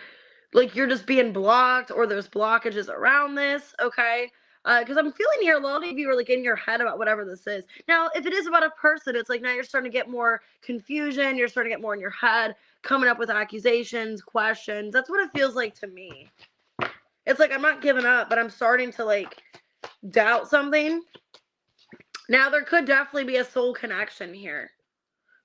you're just being blocked, or there's blockages around this, okay? Because I'm feeling here a lot of you are like in your head about whatever this is. Now, if it is about a person, it's like now you're starting to get more confusion, you're starting to get more in your head, coming up with accusations, questions. That's what it feels like to me. It's like I'm not giving up, but I'm starting to like doubt something. Now, there could definitely be a soul connection here.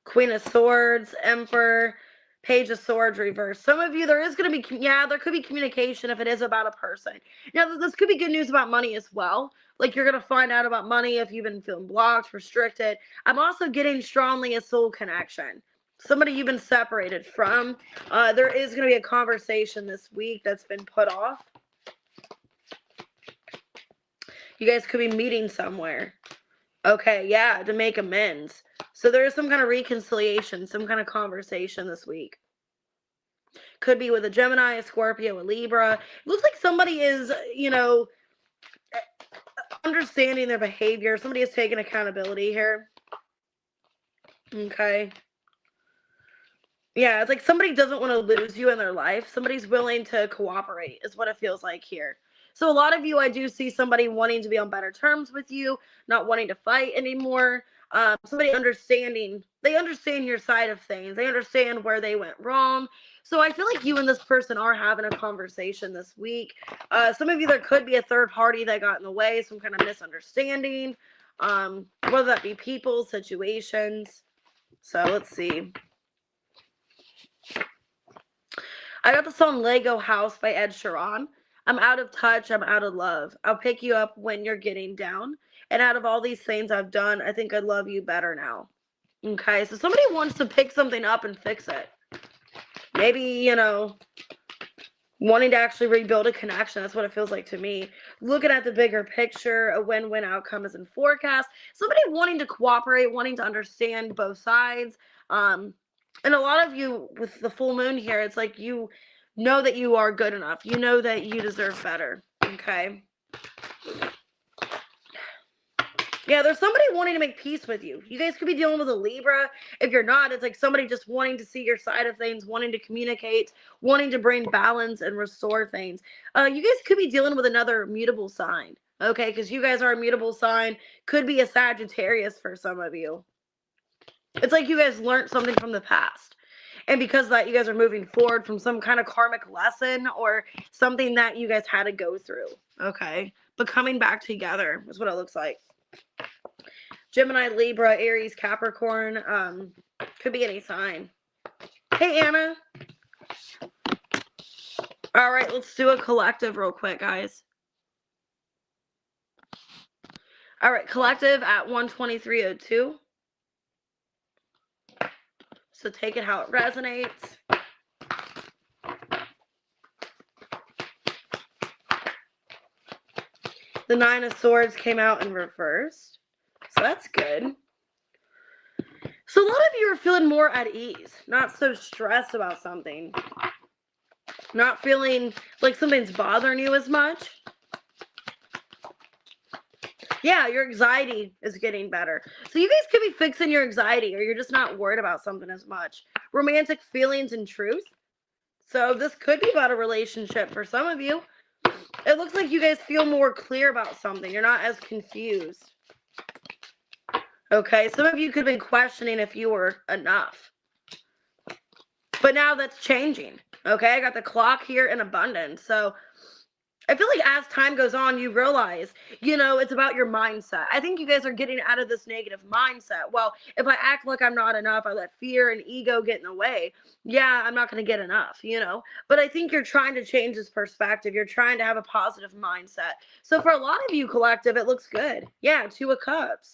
Queen of Swords, Emperor, Page of Swords reverse. Some of you, there is going to be, there could be communication if it is about a person. Now, this could be good news about money as well. Like, you're going to find out about money if you've been feeling blocked, restricted. I'm also getting strongly a soul connection. Somebody you've been separated from. There is going to be a conversation this week that's been put off. You guys could be meeting somewhere. Okay, yeah, to make amends. So there is some kind of reconciliation, some kind of conversation this week. Could be with a Gemini, a Scorpio, a Libra. It looks like somebody is, understanding their behavior. Somebody is taking accountability here. Okay. Yeah, it's like somebody doesn't want to lose you in their life. Somebody's willing to cooperate is what it feels like here. So a lot of you, I do see somebody wanting to be on better terms with you, not wanting to fight anymore. Somebody understanding, they understand your side of things. They understand where they went wrong. So I feel like you and this person are having a conversation this week. Some of you, there could be a third party that got in the way, some kind of misunderstanding, whether that be people, situations. So let's see. I got the song Lego House by Ed Sheeran. I'm out of touch. I'm out of love. I'll pick you up when you're getting down. And out of all these things I've done, I think I love you better now. Okay, so somebody wants to pick something up and fix it. Maybe, wanting to actually rebuild a connection. That's what it feels like to me. Looking at the bigger picture, a win-win outcome is in forecast. Somebody wanting to cooperate, wanting to understand both sides. And a lot of you, with the full moon here, it's like you know that you are good enough. You know that you deserve better. Okay? Yeah, there's somebody wanting to make peace with you. You guys could be dealing with a Libra. If you're not, it's like somebody just wanting to see your side of things, wanting to communicate, wanting to bring balance and restore things. You guys could be dealing with another mutable sign. Okay? Because you guys are a mutable sign. Could be a Sagittarius for some of you. It's like you guys learned something from the past. And because of that, you guys are moving forward from some kind of karmic lesson or something that you guys had to go through. Okay? But coming back together is what it looks like. Gemini, Libra, Aries, Capricorn. Could be any sign. Hey, Anna. All right, let's do a collective real quick, guys. All right, collective at 123.02. So take it how it resonates. The Nine of Swords came out in reverse. So that's good. So a lot of you are feeling more at ease. Not so stressed about something. Not feeling like something's bothering you as much. Yeah, your anxiety is getting better. So you guys could be fixing your anxiety, or you're just not worried about something as much. Romantic feelings and truth. So this could be about a relationship for some of you. It looks like you guys feel more clear about something. You're not as confused. Okay, some of you could have been questioning if you were enough. But now that's changing. Okay, I got the clock here in abundance. So I feel like as time goes on, you realize, it's about your mindset. I think you guys are getting out of this negative mindset. Well, if I act like I'm not enough, I let fear and ego get in the way. Yeah, I'm not going to get enough, But I think you're trying to change this perspective. You're trying to have a positive mindset. So for a lot of you, collective, it looks good. Yeah, Two of Cups.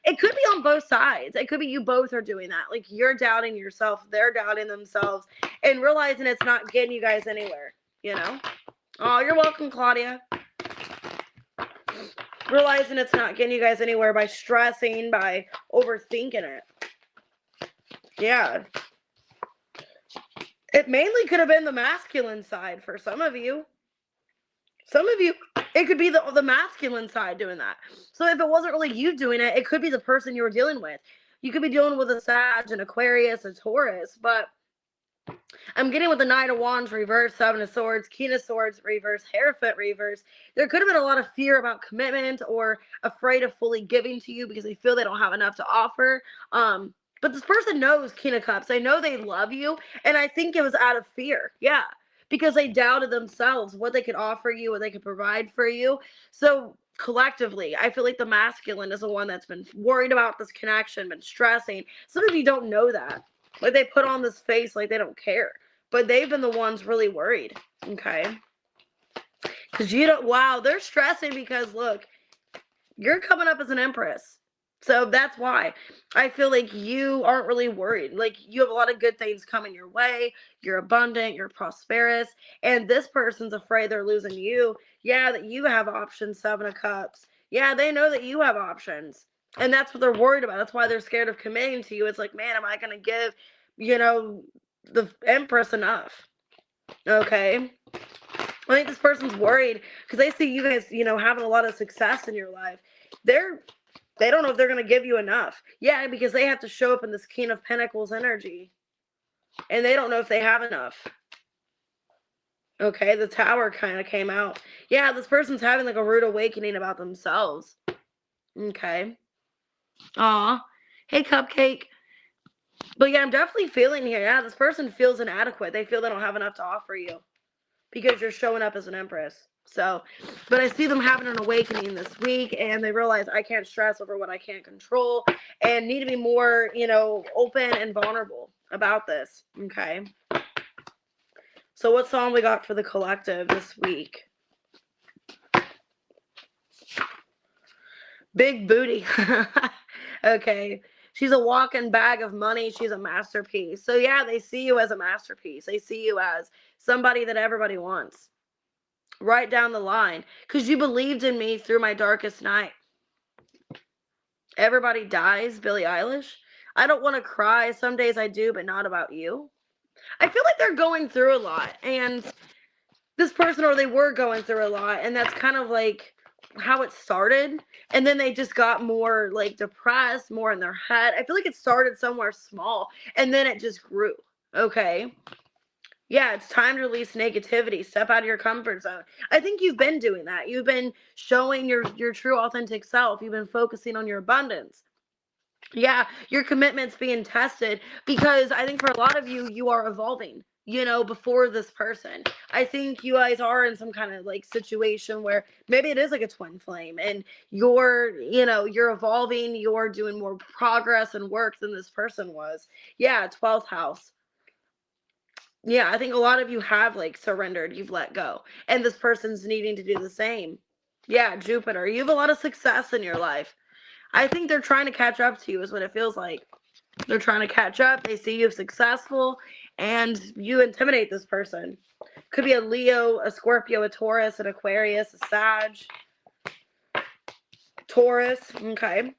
It could be on both sides. It could be you both are doing that. Like you're doubting yourself, they're doubting themselves, and realizing it's not getting you guys anywhere, Oh, you're welcome, Claudia. realizing it's not getting you guys anywhere by stressing, by overthinking it. Yeah. It mainly could have been the masculine side for some of you. Some of you, it could be the masculine side doing that. So if it wasn't really you doing it, it could be the person you were dealing with. You could be dealing with a Sag, an Aquarius, a Taurus, but I'm getting with the Knight of Wands reverse, Seven of Swords, King of Swords reverse, Hierophant reverse. There could have been a lot of fear about commitment or afraid of fully giving to you because they feel they don't have enough to offer. But this person knows King of Cups. They know they love you, and I think it was out of fear. Yeah, because they doubted themselves, what they could offer you, what they could provide for you. So collectively, I feel like the masculine is the one that's been worried about this connection, been stressing. Some of you don't know that. Like, they put on this face like they don't care. But they've been the ones really worried. Okay? Because you don't, wow, they're stressing because, look, you're coming up as an empress. So that's why I feel like you aren't really worried. Like, you have a lot of good things coming your way. You're abundant. You're prosperous. And this person's afraid they're losing you. Yeah, that you have options, Seven of Cups. Yeah, they know that you have options. And that's what they're worried about. That's why they're scared of committing to you. It's like, man, am I going to give, the Empress enough? Okay? I think this person's worried because they see you guys, having a lot of success in your life. They don't know if they're going to give you enough. Yeah, because they have to show up in this King of Pentacles energy. And they don't know if they have enough. Okay, the Tower kind of came out. Yeah, this person's having like a rude awakening about themselves. Okay. Aw. Hey, Cupcake. But yeah, I'm definitely feeling here. Yeah, this person feels inadequate. They feel they don't have enough to offer you because you're showing up as an empress. So, but I see them having an awakening this week, and they realize I can't stress over what I can't control and need to be more, open and vulnerable about this. Okay. So what song we got for the collective this week? Big booty. Okay. She's a walking bag of money. She's a masterpiece. So yeah, they see you as a masterpiece. They see you as somebody that everybody wants. Right down the line. Because you believed in me through my darkest night. Everybody dies, Billie Eilish. I don't want to cry. Some days I do, but not about you. I feel like they're going through a lot. And this person, or they were going through a lot. And that's kind of like how it started. And then they just got more like depressed, more in their head. I feel like it started somewhere small. And then it just grew. Okay. Yeah, it's time to release negativity. Step out of your comfort zone. I think you've been doing that. You've been showing your true authentic self. You've been focusing on your abundance. Yeah, your commitment's being tested because I think for a lot of you, you are evolving, before this person. I think you guys are in some kind of like situation where maybe it is like a twin flame and you're evolving, you're doing more progress and work than this person was. Yeah, 12th house. Yeah, I think a lot of you have like surrendered, you've let go, and this person's needing to do the same. Yeah, Jupiter, you have a lot of success in your life. I think they're trying to catch up to you is what it feels like. They're trying to catch up. They see you successful and you intimidate this person. Could be a Leo, a Scorpio, a Taurus, an Aquarius, a Sag, Taurus. Okay.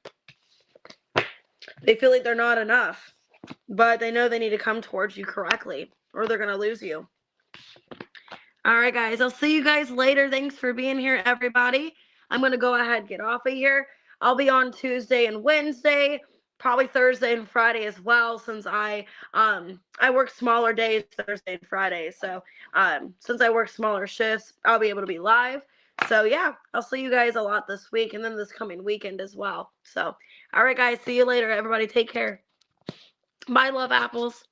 They feel like they're not enough, but they know they need to come towards you correctly or they're going to lose you. All right, guys. I'll see you guys later. Thanks for being here, everybody. I'm going to go ahead and get off of here. I'll be on Tuesday and Wednesday, probably Thursday and Friday as well, since I work smaller days, Thursday and Friday. So since I work smaller shifts, I'll be able to be live. So yeah, I'll see you guys a lot this week and then this coming weekend as well. So all right, guys. See you later, everybody. Take care. Bye, love apples.